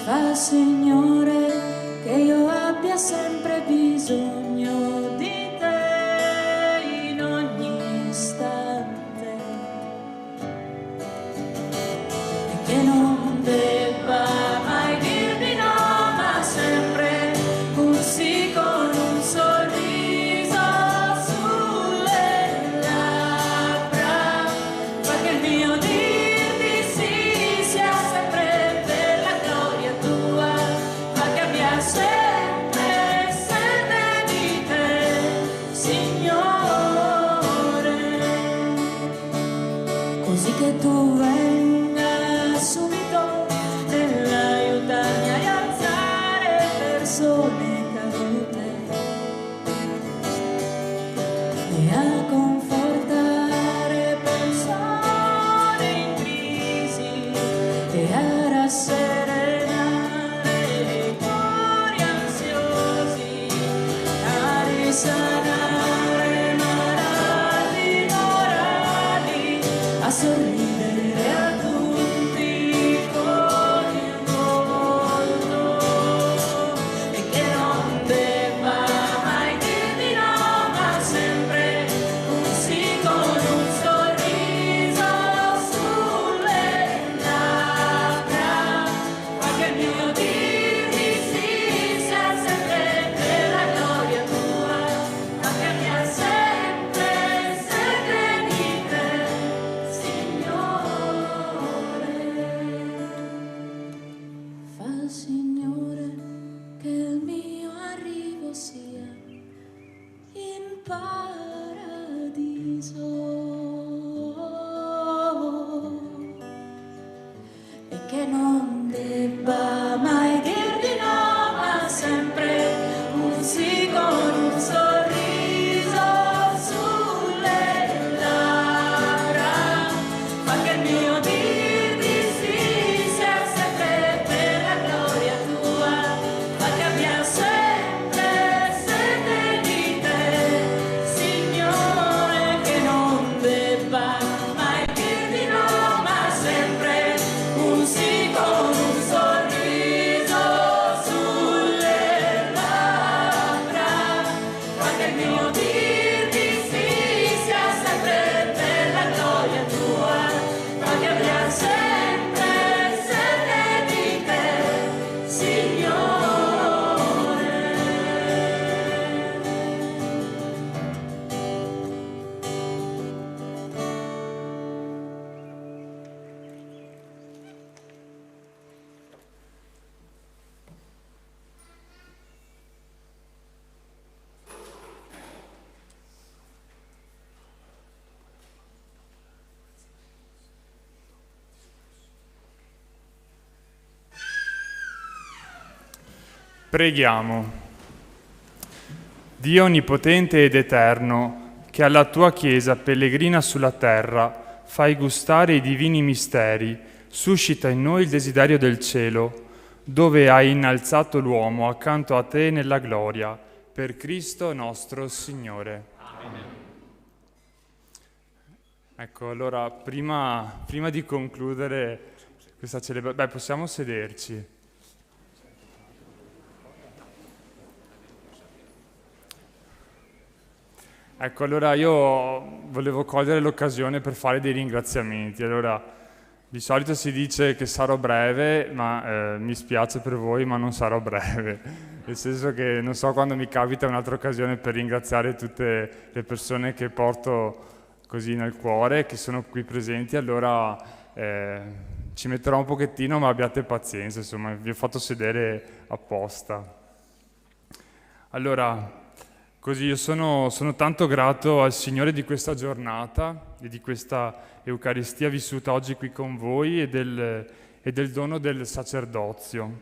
Fa, Signore, che io abbia sempre bisogno di te in ogni istante, e che non debba mai dir di no, ma sempre un sì con un sorriso sulle labbra, fa che il mio dir di sì sia sempre per la gloria tua, fa che abbia sempre sete di te, Signore, così che tu venga subito nell'aiutarmi a rialzare persone cadute e a confortare persone in crisi e a rasserenare i cuori ansiosi, a risanare malati morali, a sorridere a tutti con il volto, e che non debba mai dir di no, ma sempre un sì con un sorriso sulle labbra, fa che il mio dir di sì sia sempre per la gloria tua, fa che abbia sempre sete di te, Signore. Fa, Signore, che il mio arrivo sia in paradiso, e che non debba mai dir di no, ma sempre un sì con un sorriso sulle labbra, fa che il mio dir di sì sia sempre per la gloria tua, fa che abbia sempre sete di te, Signore, che non debba mai dir di no, ma sempre un sì con un sorriso sulle labbra, fa che il mio dir di sì sia sempre per la gloria tua, fa che abbia sempre sete di te, Signore. Preghiamo. Dio onnipotente ed eterno, che alla tua Chiesa pellegrina sulla terra fai gustare i divini misteri, suscita in noi il desiderio del cielo, dove hai innalzato l'uomo accanto a te nella gloria, per Cristo nostro Signore. Amen. Ecco, allora, prima di concludere questa celebrazione, possiamo sederci. Ecco, allora io volevo cogliere l'occasione per fare dei ringraziamenti. Allora, di solito si dice che sarò breve, ma mi spiace per voi, ma non sarò breve. Nel senso che non so quando mi capita un'altra occasione per ringraziare tutte le persone che porto così nel cuore, che sono qui presenti, allora Ci metterò un pochettino, ma abbiate pazienza, insomma, vi ho fatto sedere apposta. Allora, così io sono tanto grato al Signore di questa giornata e di questa Eucaristia vissuta oggi qui con voi e del dono del sacerdozio.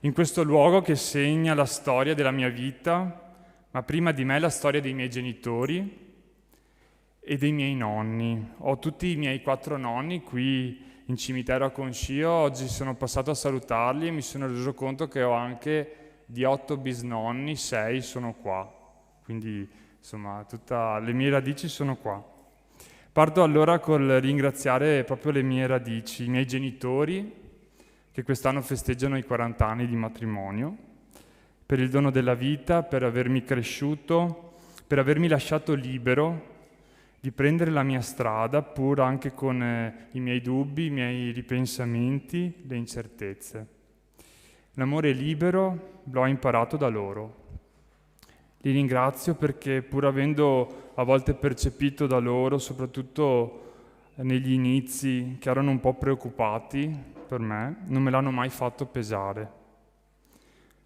In questo luogo che segna la storia della mia vita, ma prima di me la storia dei miei genitori e dei miei nonni. Ho tutti i miei 4 nonni qui in cimitero a Concio, oggi sono passato a salutarli e mi sono reso conto che ho anche di 8 bisnonni, 6 sono qua. Quindi, insomma, tutte le mie radici sono qua. Parto allora col ringraziare proprio le mie radici, i miei genitori, che quest'anno festeggiano i 40 anni di matrimonio, per il dono della vita, per avermi cresciuto, per avermi lasciato libero di prendere la mia strada, pur anche con i miei dubbi, i miei ripensamenti, le incertezze. L'amore libero l'ho imparato da loro. Li ringrazio perché, pur avendo a volte percepito da loro, soprattutto negli inizi, che erano un po' preoccupati per me, non me l'hanno mai fatto pesare,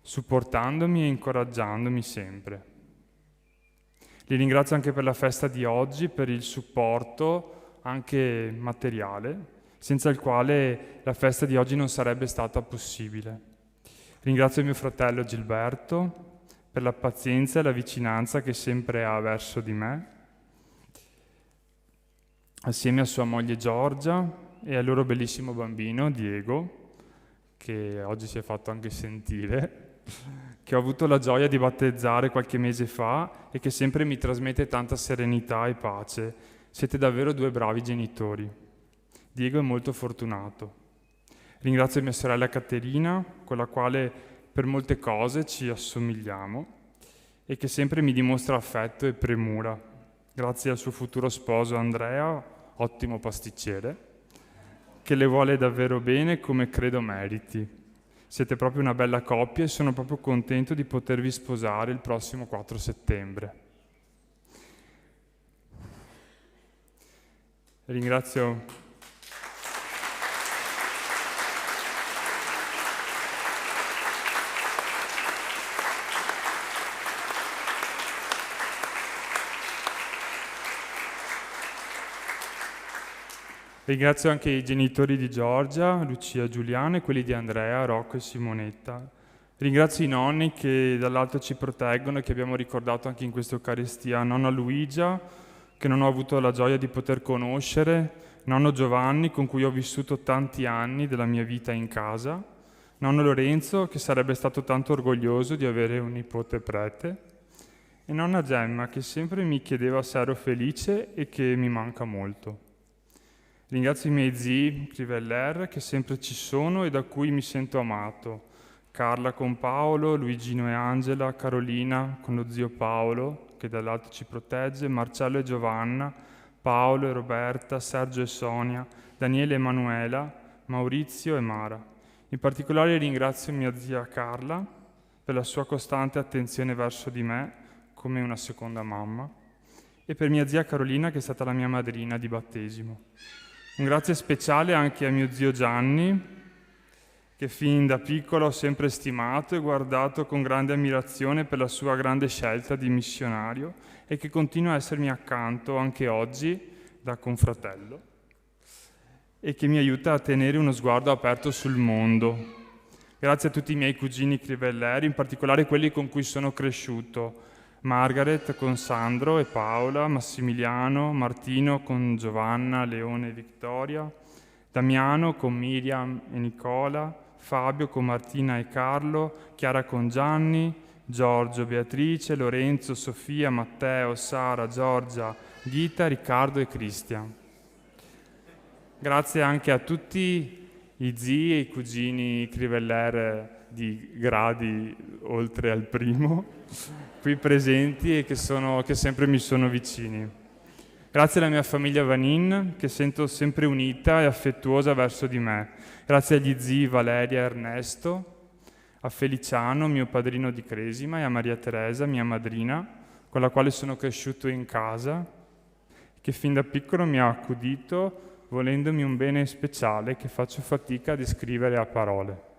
supportandomi e incoraggiandomi sempre. Li ringrazio anche per la festa di oggi, per il supporto anche materiale, senza il quale la festa di oggi non sarebbe stata possibile. Ringrazio mio fratello Gilberto per la pazienza e la vicinanza che sempre ha verso di me, assieme a sua moglie Giorgia e al loro bellissimo bambino Diego, che oggi si è fatto anche sentire, che ho avuto la gioia di battezzare qualche mese fa e che sempre mi trasmette tanta serenità e pace. Siete davvero 2 bravi genitori. Diego è molto fortunato. Ringrazio mia sorella Caterina, con la quale per molte cose ci assomigliamo e che sempre mi dimostra affetto e premura, grazie al suo futuro sposo Andrea, ottimo pasticcere, che le vuole davvero bene come credo meriti. Siete proprio una bella coppia e sono proprio contento di potervi sposare il prossimo 4 settembre. Ringrazio Ringrazio anche i genitori di Giorgia, Lucia, Giuliano e quelli di Andrea, Rocco e Simonetta. Ringrazio i nonni che dall'alto ci proteggono e che abbiamo ricordato anche in questa Eucaristia. Nonna Luigia, che non ho avuto la gioia di poter conoscere, nonno Giovanni, con cui ho vissuto tanti anni della mia vita in casa, nonno Lorenzo, che sarebbe stato tanto orgoglioso di avere un nipote prete, e nonna Gemma, che sempre mi chiedeva se ero felice e che mi manca molto. Ringrazio i miei zii Criveller, che sempre ci sono e da cui mi sento amato. Carla con Paolo, Luigino e Angela, Carolina con lo zio Paolo, che dall'alto ci protegge, Marcello e Giovanna, Paolo e Roberta, Sergio e Sonia, Daniele e Emanuela, Maurizio e Mara. In particolare ringrazio mia zia Carla per la sua costante attenzione verso di me, come una seconda mamma, e per mia zia Carolina, che è stata la mia madrina di battesimo. Un grazie speciale anche a mio zio Gianni, che fin da piccolo ho sempre stimato e guardato con grande ammirazione per la sua grande scelta di missionario e che continua a essermi accanto anche oggi da confratello e che mi aiuta a tenere uno sguardo aperto sul mondo. Grazie a tutti i miei cugini Crivelleri, in particolare quelli con cui sono cresciuto, Margaret con Sandro e Paola, Massimiliano, Martino con Giovanna, Leone e Vittoria, Damiano con Miriam e Nicola, Fabio con Martina e Carlo, Chiara con Gianni, Giorgio, Beatrice, Lorenzo, Sofia, Matteo, Sara, Giorgia, Ghita, Riccardo e Cristian. Grazie anche a tutti i zii e i cugini Criveller di gradi oltre al primo, qui presenti e che sempre mi sono vicini. Grazie alla mia famiglia Vanin, che sento sempre unita e affettuosa verso di me. Grazie agli zii Valeria e Ernesto, a Feliciano, mio padrino di cresima, e a Maria Teresa, mia madrina, con la quale sono cresciuto in casa, che fin da piccolo mi ha accudito, volendomi un bene speciale che faccio fatica a descrivere a parole.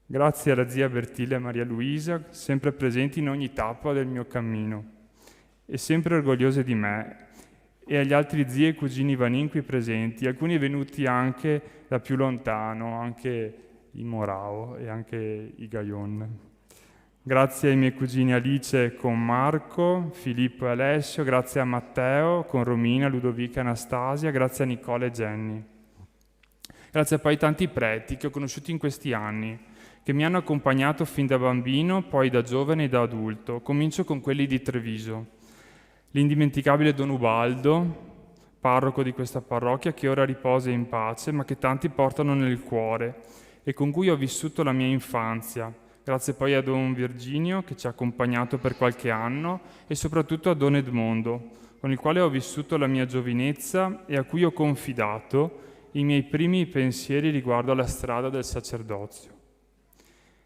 Grazie alla zia Bertilla e Maria Luisa, sempre presenti in ogni tappa del mio cammino e sempre orgogliose di me, e agli altri zii e cugini Vanin qui presenti, alcuni venuti anche da più lontano, anche i Morao e anche i Gaion. Grazie ai miei cugini Alice con Marco, Filippo e Alessio, grazie a Matteo con Romina, Ludovica e Anastasia, grazie a Nicola e Jenny. Grazie poi ai tanti preti che ho conosciuto in questi anni, che mi hanno accompagnato fin da bambino, poi da giovane e da adulto. Comincio con quelli di Treviso. L'indimenticabile Don Ubaldo, parroco di questa parrocchia, che ora riposa in pace, ma che tanti portano nel cuore e con cui ho vissuto la mia infanzia. Grazie poi a Don Virginio, che ci ha accompagnato per qualche anno, e soprattutto a Don Edmondo, con il quale ho vissuto la mia giovinezza e a cui ho confidato i miei primi pensieri riguardo alla strada del sacerdozio.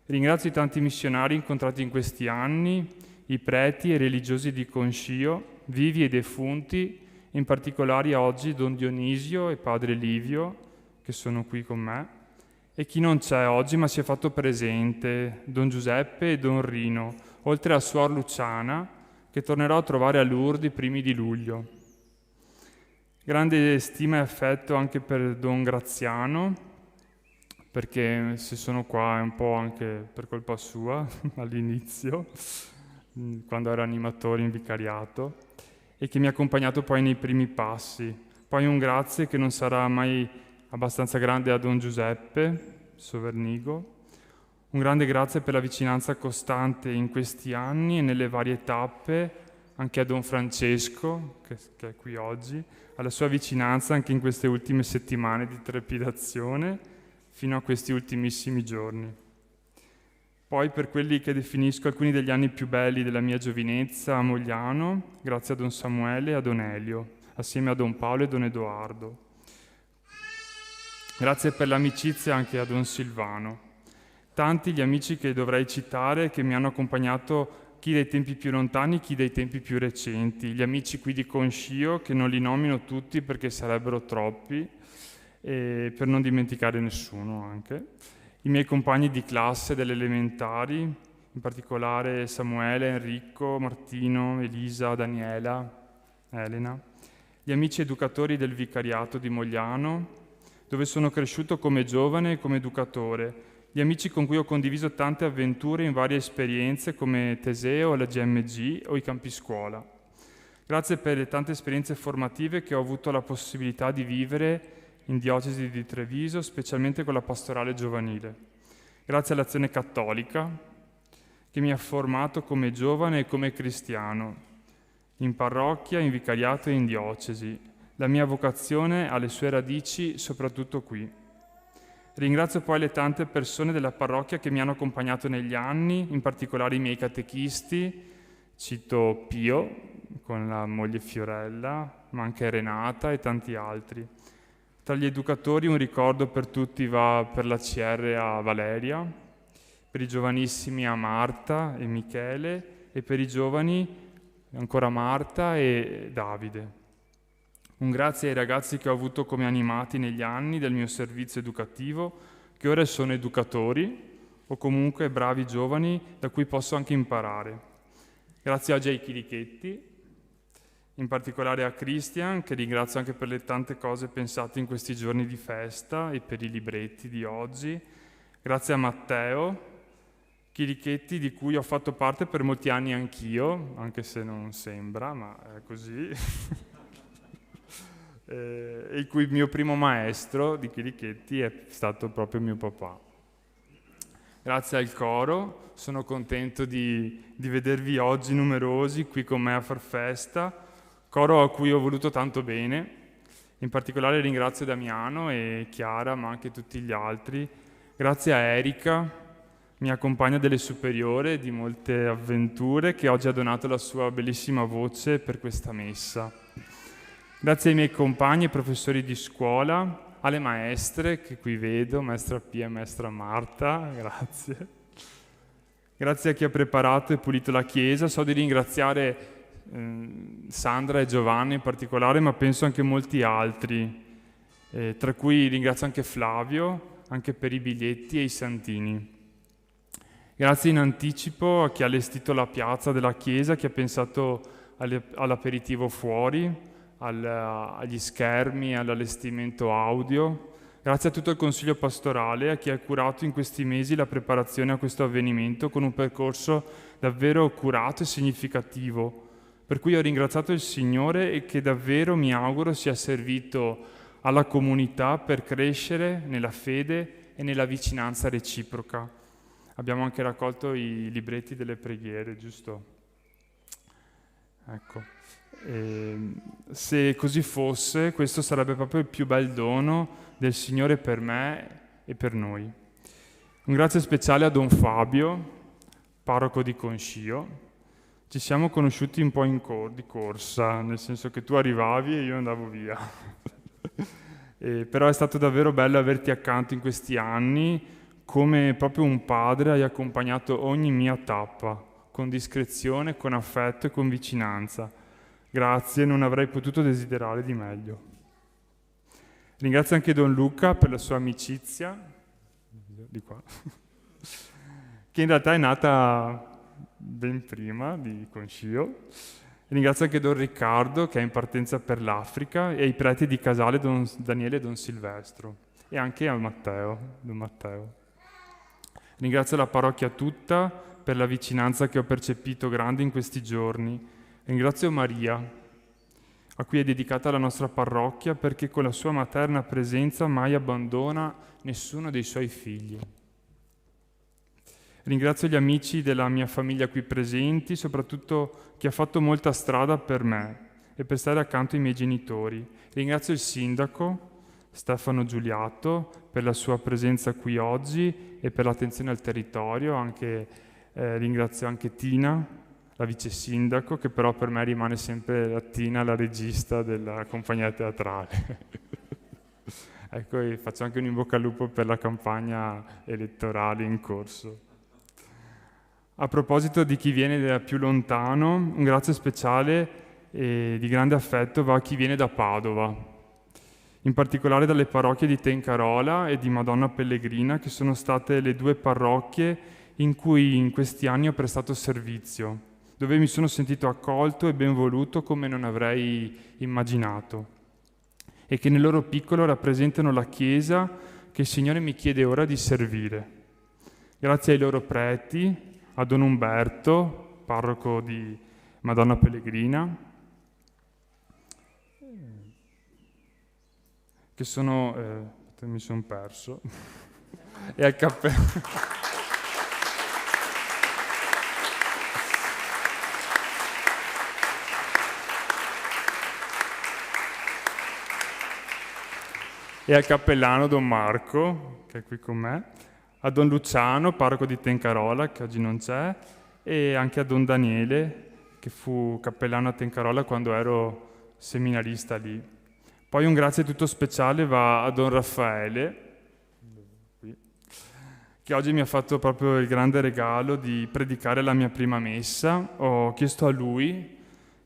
Ringrazio i tanti missionari incontrati in questi anni, i preti e religiosi di Concio, vivi e defunti, in particolare oggi Don Dionisio e Padre Livio, che sono qui con me, e chi non c'è oggi ma si è fatto presente, Don Giuseppe e Don Rino, oltre a Suor Luciana, che tornerò a trovare a Lourdes i primi di luglio. Grande stima e affetto anche per Don Graziano, perché se sono qua è un po' anche per colpa sua all'inizio, quando ero animatore in vicariato, e che mi ha accompagnato poi nei primi passi. Poi un grazie che non sarà mai abbastanza grande a Don Giuseppe Sovernigo. Un grande grazie per la vicinanza costante in questi anni e nelle varie tappe, anche a Don Francesco, che è qui oggi, alla sua vicinanza anche in queste ultime settimane di trepidazione, fino a questi ultimissimi giorni. Poi per quelli che definisco alcuni degli anni più belli della mia giovinezza a Mogliano, grazie a Don Samuele e a Don Elio, assieme a Don Paolo e Don Edoardo. Grazie per l'amicizia anche a Don Silvano. Tanti gli amici che dovrei citare, che mi hanno accompagnato chi dai tempi più lontani, chi dai tempi più recenti. Gli amici qui di Concio, che non li nomino tutti perché sarebbero troppi, e per non dimenticare nessuno anche. I miei compagni di classe delle elementari, in particolare Samuele, Enrico, Martino, Elisa, Daniela, Elena. Gli amici educatori del vicariato di Mogliano, dove sono cresciuto come giovane e come educatore. Gli amici con cui ho condiviso tante avventure in varie esperienze come Teseo, la GMG o i campi scuola. Grazie per le tante esperienze formative che ho avuto la possibilità di vivere in diocesi di Treviso, specialmente con la pastorale giovanile. Grazie all'Azione Cattolica, che mi ha formato come giovane e come cristiano, in parrocchia, in vicariato e in diocesi. La mia vocazione ha le sue radici soprattutto qui. Ringrazio poi le tante persone della parrocchia che mi hanno accompagnato negli anni, in particolare i miei catechisti, cito Pio, con la moglie Fiorella, ma anche Renata e tanti altri. Tra gli educatori un ricordo per tutti va per la CR a Valeria, per i giovanissimi a Marta e Michele e per i giovani ancora Marta e Davide. Un grazie ai ragazzi che ho avuto come animati negli anni del mio servizio educativo, che ora sono educatori o comunque bravi giovani da cui posso anche imparare. Grazie oggi ai chirichetti, in particolare a Christian, che ringrazio anche per le tante cose pensate in questi giorni di festa e per i libretti di oggi. Grazie a Matteo, chirichetti di cui ho fatto parte per molti anni anch'io, anche se non sembra, ma è così. E il cui mio primo maestro di chirichetti è stato proprio mio papà. Grazie al coro, sono contento di vedervi oggi numerosi qui con me a far festa. Coro a cui ho voluto tanto bene, in particolare ringrazio Damiano e Chiara, ma anche tutti gli altri. Grazie a Erika, mia compagna delle superiori di molte avventure, che oggi ha donato la sua bellissima voce per questa messa. Grazie ai miei compagni e professori di scuola, alle maestre che qui vedo, maestra Pia e maestra Marta, grazie. Grazie a chi ha preparato e pulito la chiesa. So di ringraziare Sandra e Giovanni in particolare, ma penso anche molti altri tra cui ringrazio anche Flavio, anche per i biglietti e i santini. Grazie in anticipo a chi ha allestito la piazza della chiesa, chi ha pensato all'aperitivo fuori, agli schermi, all'allestimento audio. Grazie a tutto il Consiglio pastorale, a chi ha curato in questi mesi la preparazione a questo avvenimento con un percorso davvero curato e significativo, per cui ho ringraziato il Signore e che davvero mi auguro sia servito alla comunità per crescere nella fede e nella vicinanza reciproca. Abbiamo anche raccolto i libretti delle preghiere, giusto? Ecco. Se così fosse, questo sarebbe proprio il più bel dono del Signore per me e per noi. Un grazie speciale a Don Fabio, parroco di Concio. Ci siamo conosciuti un po' di corsa, nel senso che tu arrivavi e io andavo via. Però è stato davvero bello averti accanto in questi anni, come proprio un padre hai accompagnato ogni mia tappa, con discrezione, con affetto e con vicinanza. Grazie, non avrei potuto desiderare di meglio. Ringrazio anche Don Luca per la sua amicizia, di qua, che in realtà è nata ben prima di Concio. Ringrazio anche Don Riccardo, che è in partenza per l'Africa, e i preti di Casale, Don Daniele e Don Silvestro, e anche a Don Matteo. Ringrazio la parrocchia tutta per la vicinanza che ho percepito grande in questi giorni. Ringrazio Maria, a cui è dedicata la nostra parrocchia, perché con la sua materna presenza mai abbandona nessuno dei suoi figli. Ringrazio gli amici della mia famiglia qui presenti, soprattutto chi ha fatto molta strada per me e per stare accanto ai miei genitori. Ringrazio il sindaco, Stefano Giuliatto, per la sua presenza qui oggi e per l'attenzione al territorio. Ringrazio anche Tina, la vice sindaco, che però per me rimane sempre la Tina, la regista della compagnia teatrale. Ecco, e faccio anche un in bocca al lupo per la campagna elettorale in corso. A proposito di chi viene da più lontano, un grazie speciale e di grande affetto va a chi viene da Padova, in particolare dalle parrocchie di Tencarola e di Madonna Pellegrina, che sono state le due parrocchie in cui in questi anni ho prestato servizio, dove mi sono sentito accolto e ben voluto come non avrei immaginato, e che nel loro piccolo rappresentano la Chiesa che il Signore mi chiede ora di servire. Grazie ai loro preti, a Don Umberto, parroco di Madonna Pellegrina, che sono... mi sono perso, e al cappellano... e al cappellano Don Marco, che è qui con me, a Don Luciano, parroco di Tencarola, che oggi non c'è, e anche a Don Daniele, che fu cappellano a Tencarola quando ero seminarista lì. Poi un grazie tutto speciale va a Don Raffaele, che oggi mi ha fatto proprio il grande regalo di predicare la mia prima messa. Ho chiesto a lui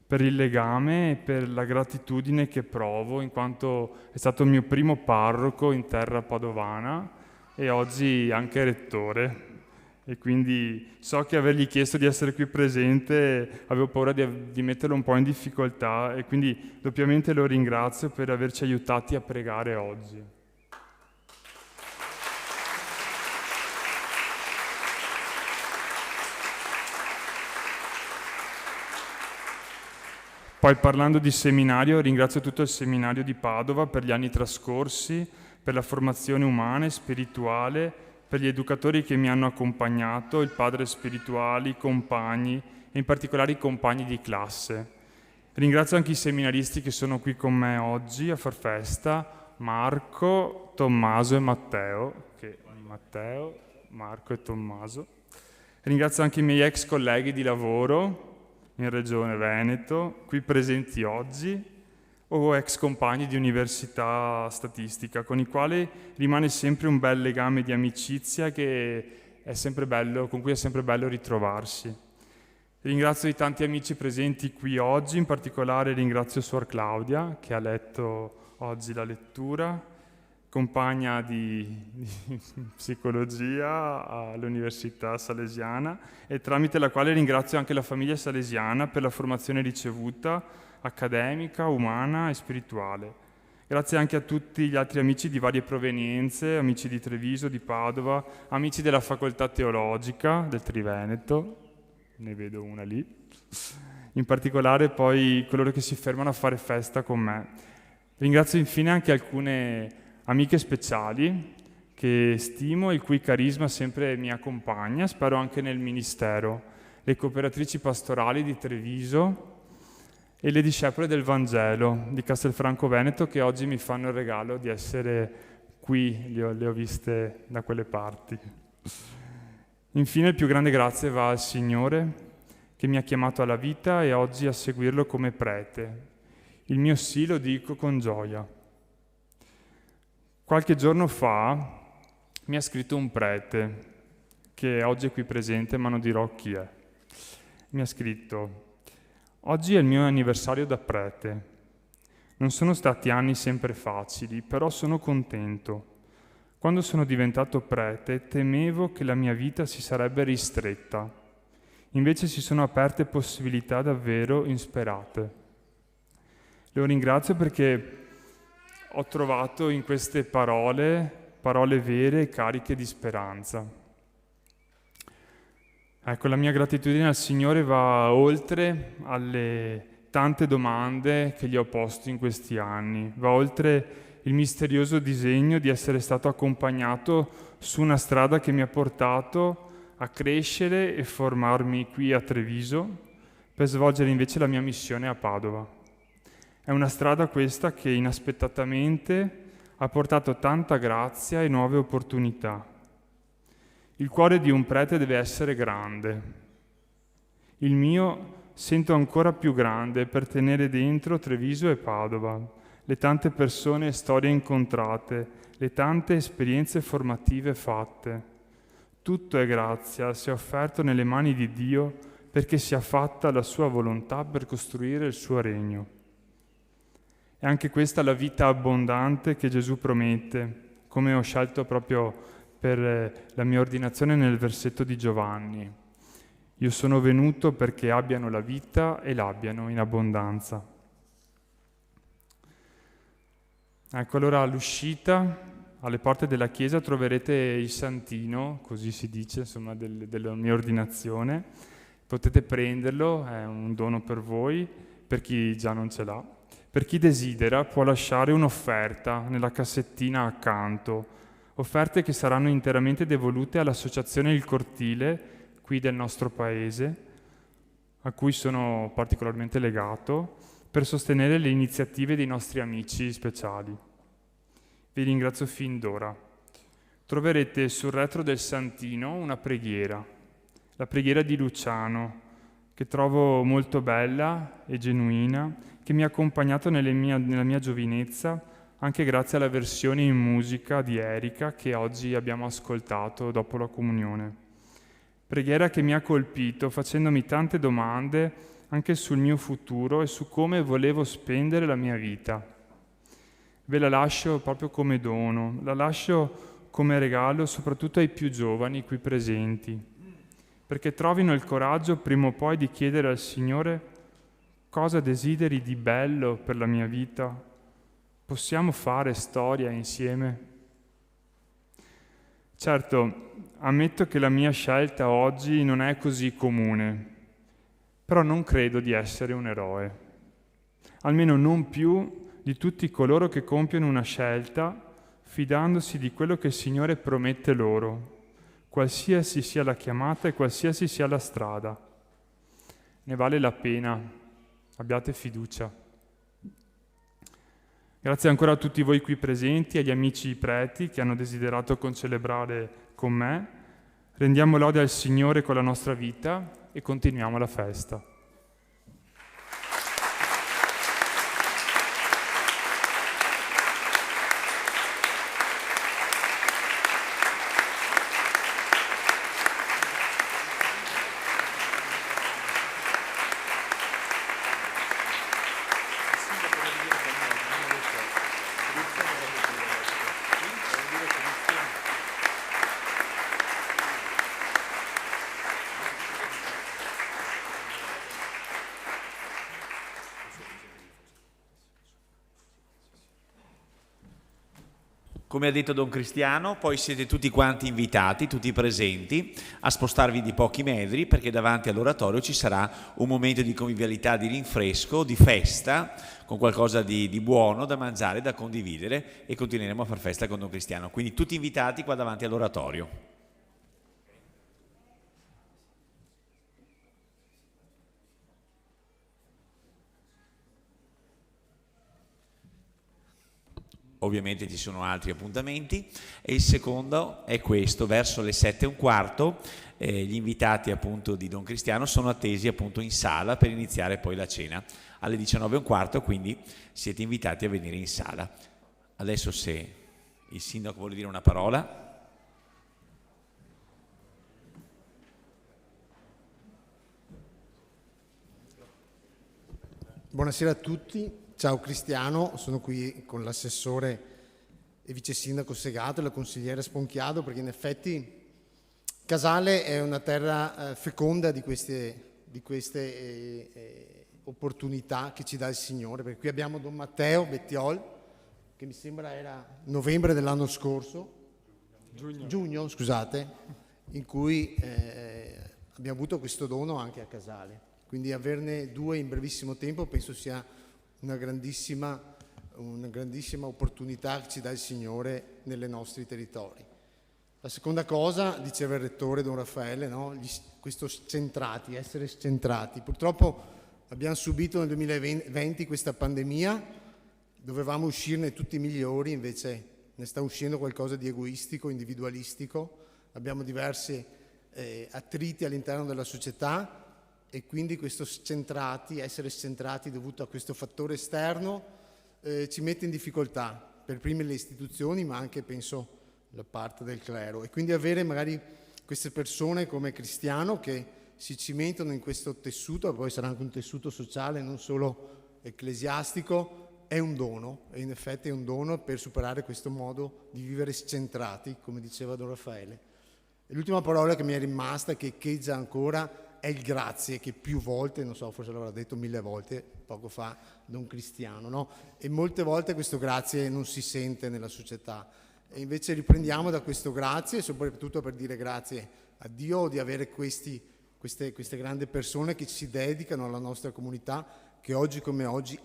per il legame e per la gratitudine che provo, in quanto è stato il mio primo parroco in terra padovana e oggi anche rettore. E quindi so che avergli chiesto di essere qui presente avevo paura di metterlo un po' in difficoltà, e quindi doppiamente lo ringrazio per averci aiutati a pregare oggi. Poi, parlando di seminario, ringrazio tutto il seminario di Padova per gli anni trascorsi, per la formazione umana e spirituale, per gli educatori che mi hanno accompagnato, il padre spirituale, i compagni e in particolare i compagni di classe. Ringrazio anche i seminaristi che sono qui con me oggi a far festa, Marco, Tommaso e Matteo, Marco e Tommaso. Ringrazio anche i miei ex colleghi di lavoro in Regione Veneto, qui presenti oggi, o ex compagni di università statistica, con i quali rimane sempre un bel legame di amicizia che è sempre bello, con cui è sempre bello ritrovarsi. Ringrazio i tanti amici presenti qui oggi, in particolare ringrazio Suor Claudia, che ha letto oggi la lettura, compagna di psicologia all'Università Salesiana e tramite la quale ringrazio anche la famiglia salesiana per la formazione ricevuta, accademica, umana e spirituale. Grazie anche a tutti gli altri amici di varie provenienze, amici di Treviso, di Padova, amici della Facoltà Teologica del Triveneto, ne vedo una lì, in particolare poi coloro che si fermano a fare festa con me. Ringrazio infine anche alcune amiche speciali che stimo, il cui carisma sempre mi accompagna, spero anche nel ministero, le cooperatrici pastorali di Treviso e le discepole del Vangelo di Castelfranco Veneto, che oggi mi fanno il regalo di essere qui, le ho viste da quelle parti. Infine il più grande grazie va al Signore che mi ha chiamato alla vita e oggi a seguirlo come prete. Il mio sì lo dico con gioia. Qualche giorno fa mi ha scritto un prete, che oggi è qui presente ma non dirò chi è. Mi ha scritto: oggi è il mio anniversario da prete. Non sono stati anni sempre facili, però sono contento. Quando sono diventato prete temevo che la mia vita si sarebbe ristretta. Invece si sono aperte possibilità davvero insperate. Lo ringrazio perché ho trovato in queste parole vere e cariche di speranza. Ecco, la mia gratitudine al Signore va oltre alle tante domande che gli ho posto in questi anni, va oltre il misterioso disegno di essere stato accompagnato su una strada che mi ha portato a crescere e formarmi qui a Treviso per svolgere invece la mia missione a Padova. È una strada questa che inaspettatamente ha portato tanta grazia e nuove opportunità. Il cuore di un prete deve essere grande. Il mio sento ancora più grande per tenere dentro Treviso e Padova, le tante persone e storie incontrate, le tante esperienze formative fatte. Tutto è grazia, si è offerto nelle mani di Dio perché sia fatta la sua volontà per costruire il suo regno. È anche questa la vita abbondante che Gesù promette, come ho scelto proprio per la mia ordinazione nel versetto di Giovanni. Io sono venuto perché abbiano la vita e l'abbiano in abbondanza. Ecco, allora all'uscita, alle porte della chiesa, troverete il santino, così si dice, insomma, della mia ordinazione. Potete prenderlo, è un dono per voi, per chi già non ce l'ha. Per chi desidera può lasciare un'offerta nella cassettina accanto, offerte che saranno interamente devolute all'associazione Il Cortile, qui del nostro paese, a cui sono particolarmente legato, per sostenere le iniziative dei nostri amici speciali. Vi ringrazio fin d'ora. Troverete sul retro del santino una preghiera, la preghiera di Luciano, che trovo molto bella e genuina, che mi ha accompagnato nella mia giovinezza, anche grazie alla versione in musica di Erika che oggi abbiamo ascoltato dopo la comunione. Preghiera che mi ha colpito facendomi tante domande anche sul mio futuro e su come volevo spendere la mia vita. Ve la lascio proprio come dono, la lascio come regalo soprattutto ai più giovani qui presenti, perché trovino il coraggio prima o poi di chiedere al Signore cosa desideri di bello per la mia vita. Possiamo fare storia insieme? Certo, ammetto che la mia scelta oggi non è così comune, però non credo di essere un eroe, almeno non più di tutti coloro che compiono una scelta fidandosi di quello che il Signore promette loro, qualsiasi sia la chiamata e qualsiasi sia la strada. Ne vale la pena, abbiate fiducia. Grazie ancora a tutti voi qui presenti, agli amici preti che hanno desiderato concelebrare con me. Rendiamo lode al Signore con la nostra vita e continuiamo la festa. Come ha detto Don Cristiano, poi siete tutti quanti invitati, tutti presenti, a spostarvi di pochi metri, perché davanti all'oratorio ci sarà un momento di convivialità, di rinfresco, di festa, con qualcosa di buono da mangiare, da condividere, e continueremo a far festa con Don Cristiano. Quindi tutti invitati qua davanti all'oratorio. Ovviamente ci sono altri appuntamenti, e il secondo è questo: verso le 7:15 gli invitati appunto di Don Cristiano sono attesi appunto in sala per iniziare poi la cena alle 19:15, quindi siete invitati a venire in sala. Adesso, se il sindaco vuole dire una parola. Buonasera a tutti. Ciao Cristiano, sono qui con l'assessore e vice sindaco Segato e la consigliera Sponchiado, perché in effetti Casale è una terra feconda di queste opportunità che ci dà il Signore, perché qui abbiamo Don Matteo Bettiol, che mi sembra era novembre dell'anno scorso, giugno, scusate, in cui abbiamo avuto questo dono anche a Casale. Quindi averne due in brevissimo tempo penso sia una grandissima opportunità che ci dà il Signore nei nostri territori. La seconda cosa, diceva il rettore Don Raffaele, no? Questo essere centrati. Purtroppo abbiamo subito nel 2020 questa pandemia, dovevamo uscirne tutti migliori, invece ne sta uscendo qualcosa di egoistico, individualistico. Abbiamo diversi attriti all'interno della società, e quindi questo essere centrati dovuto a questo fattore esterno ci mette in difficoltà, per prime le istituzioni, ma anche penso la parte del clero, e quindi avere magari queste persone come Cristiano che si cimentano in questo tessuto, poi sarà anche un tessuto sociale, non solo ecclesiastico, è un dono, e in effetti è un dono per superare questo modo di vivere centrati, come diceva Don Raffaele. E l'ultima parola che mi è rimasta, che echeggia ancora, è il grazie, che più volte, non so, forse l'avrà detto 1000 volte poco fa Don Cristiano, no? E molte volte questo grazie non si sente nella società, e invece riprendiamo da questo grazie, soprattutto per dire grazie a Dio di avere queste grandi persone che si dedicano alla nostra comunità, che oggi come oggi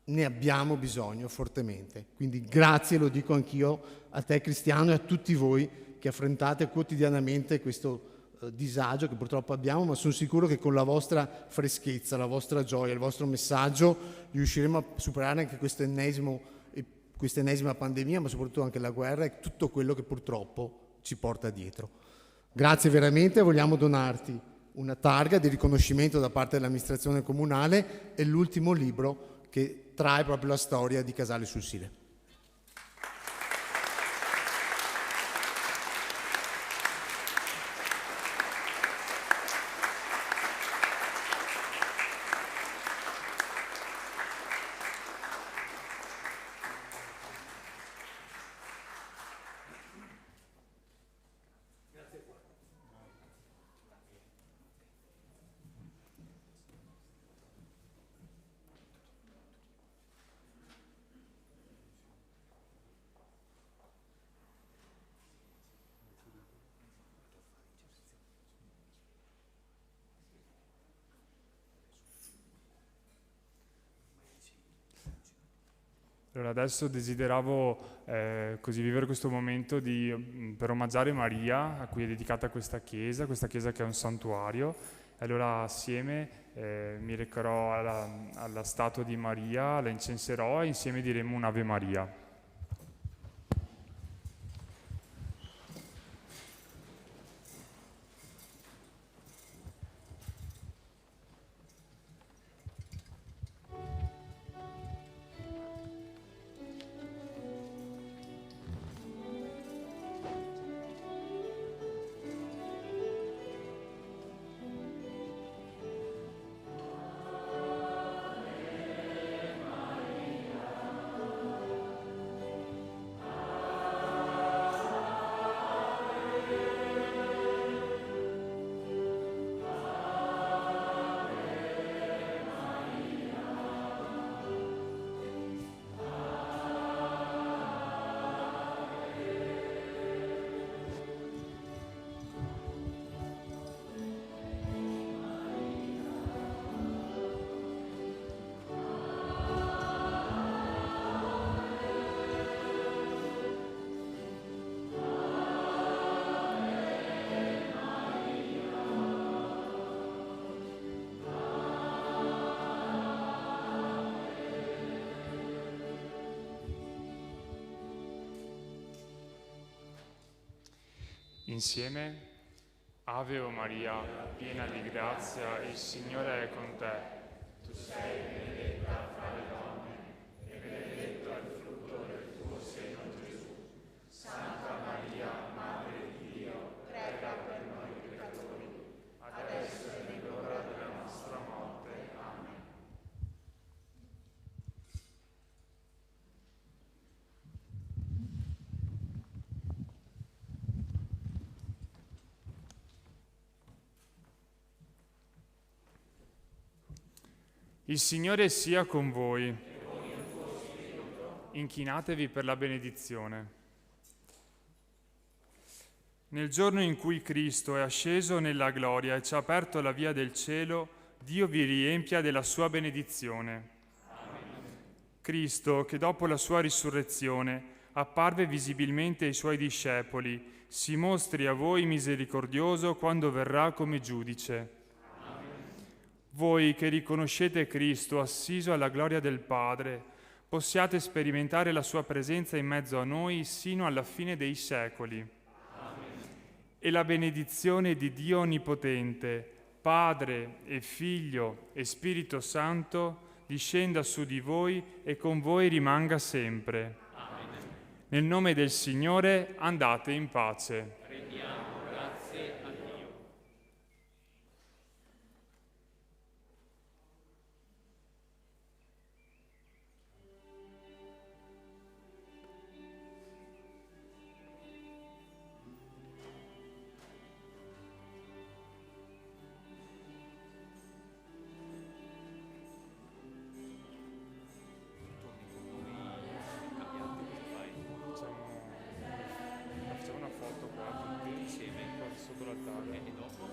ne abbiamo bisogno fortemente. Quindi grazie, lo dico anch'io a te Cristiano e a tutti voi che affrontate quotidianamente questo disagio che purtroppo abbiamo, ma sono sicuro che con la vostra freschezza, la vostra gioia, il vostro messaggio riusciremo a superare anche questa ennesima pandemia, ma soprattutto anche la guerra e tutto quello che purtroppo ci porta dietro. Grazie veramente, vogliamo donarti una targa di riconoscimento da parte dell'amministrazione comunale e l'ultimo libro che trae proprio la storia di Casale sul Sile. Allora adesso desideravo così vivere questo momento per omaggiare Maria, a cui è dedicata questa chiesa che è un santuario. E allora assieme mi recherò alla statua di Maria, la incenserò e insieme diremo un'Ave Maria. Insieme, Ave o Maria, piena di grazia, il Signore è con te. Tu sei benedetta fra le donne, e benedetto è il frutto del tuo seno, Gesù. Santa Maria, Madre di Dio, prega per noi peccatori, adesso e nell'ora della nostra morte. Amen. Il Signore sia con voi. Inchinatevi per la benedizione. Nel giorno in cui Cristo è asceso nella gloria e ci ha aperto la via del cielo, Dio vi riempia della sua benedizione. Cristo, che dopo la sua risurrezione apparve visibilmente ai suoi discepoli, si mostri a voi misericordioso quando verrà come giudice. Voi che riconoscete Cristo assiso alla gloria del Padre, possiate sperimentare la sua presenza in mezzo a noi sino alla fine dei secoli. Amen. E la benedizione di Dio Onnipotente, Padre e Figlio e Spirito Santo, discenda su di voi e con voi rimanga sempre. Amen. Nel nome del Signore andate in pace. Rendiamo grazie a Dio. Facciamo una foto qua tutti insieme sotto l'altare e dopo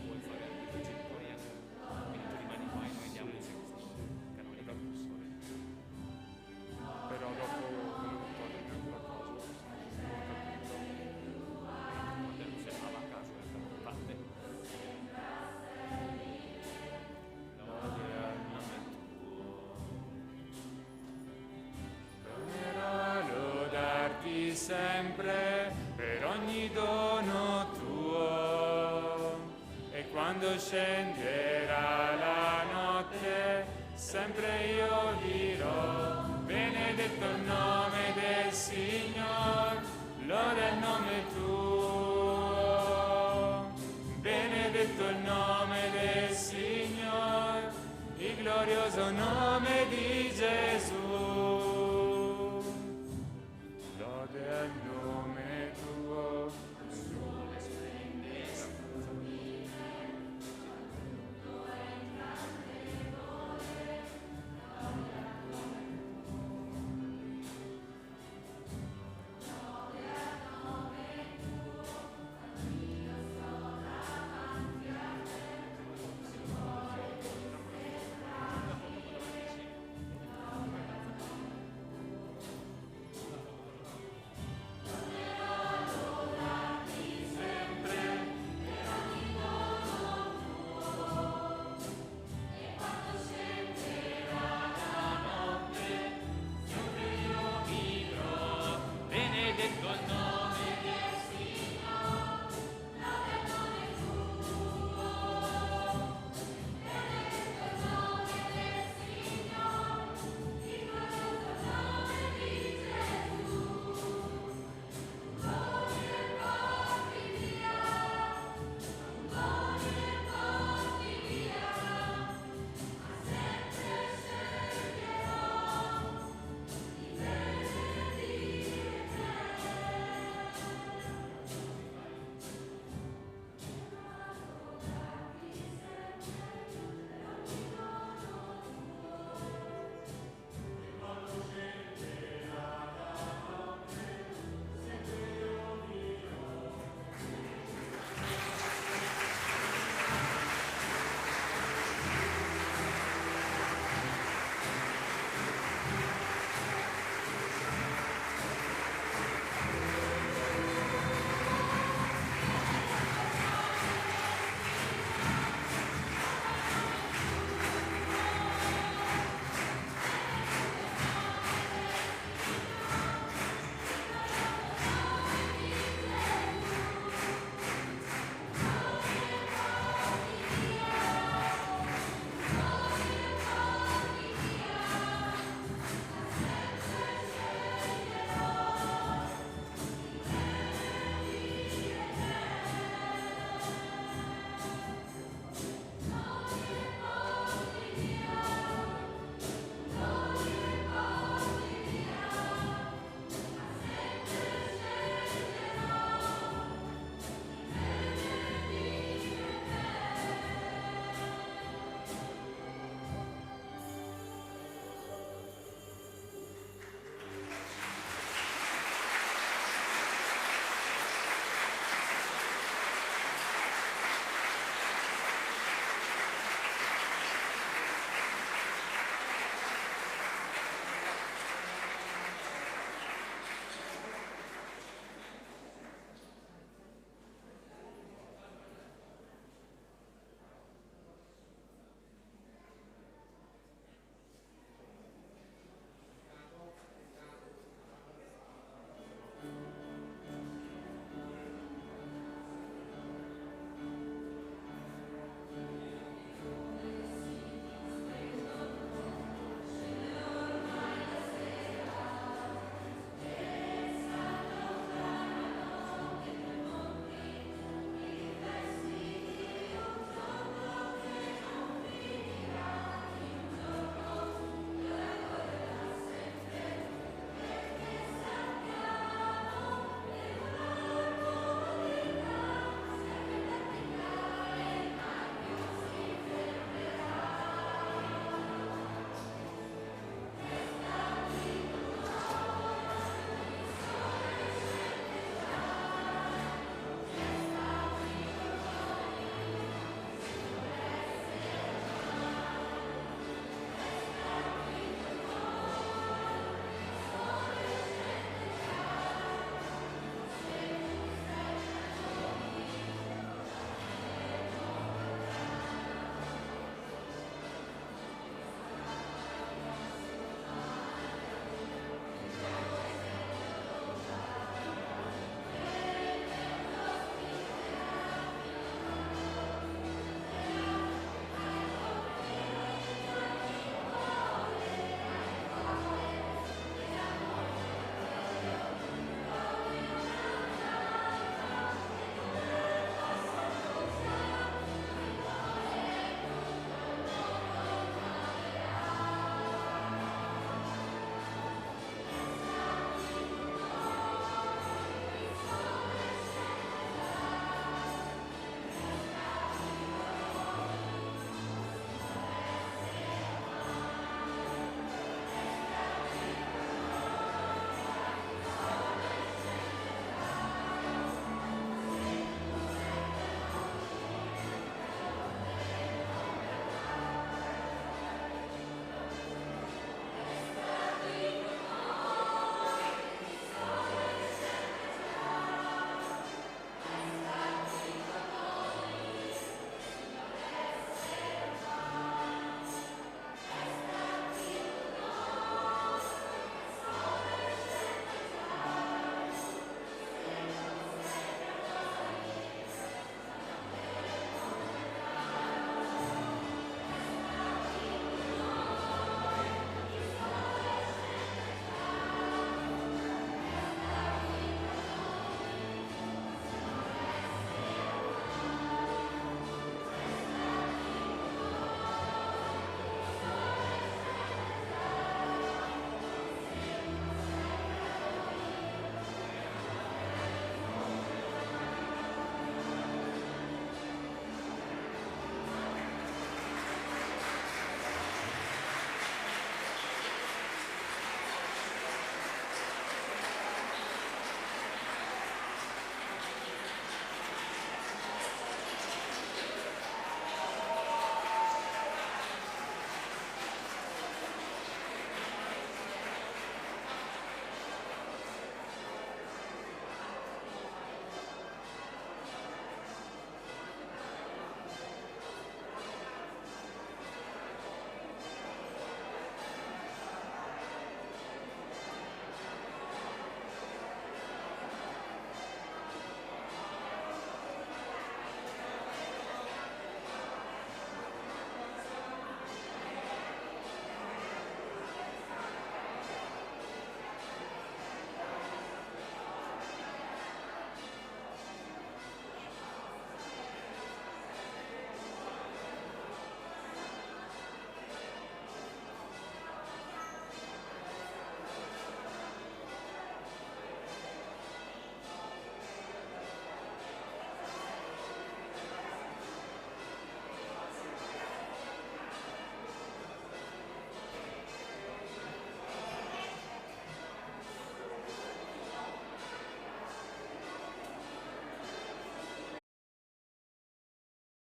Vuoi fare anche i genitori anche quindi tu rimani qua e noi andiamo in canonica professore. però dopo volevo togliermi anche la cosa, Quando non sembrava a caso in realtà parte. lode al nome tuo. Tornerò a lodarti sempre per ogni dono tuo, e quando scenderà la notte sempre io dirò: benedetto il nome del Signor, lode il nome tuo. Benedetto il nome del Signor, il glorioso nome di Gesù.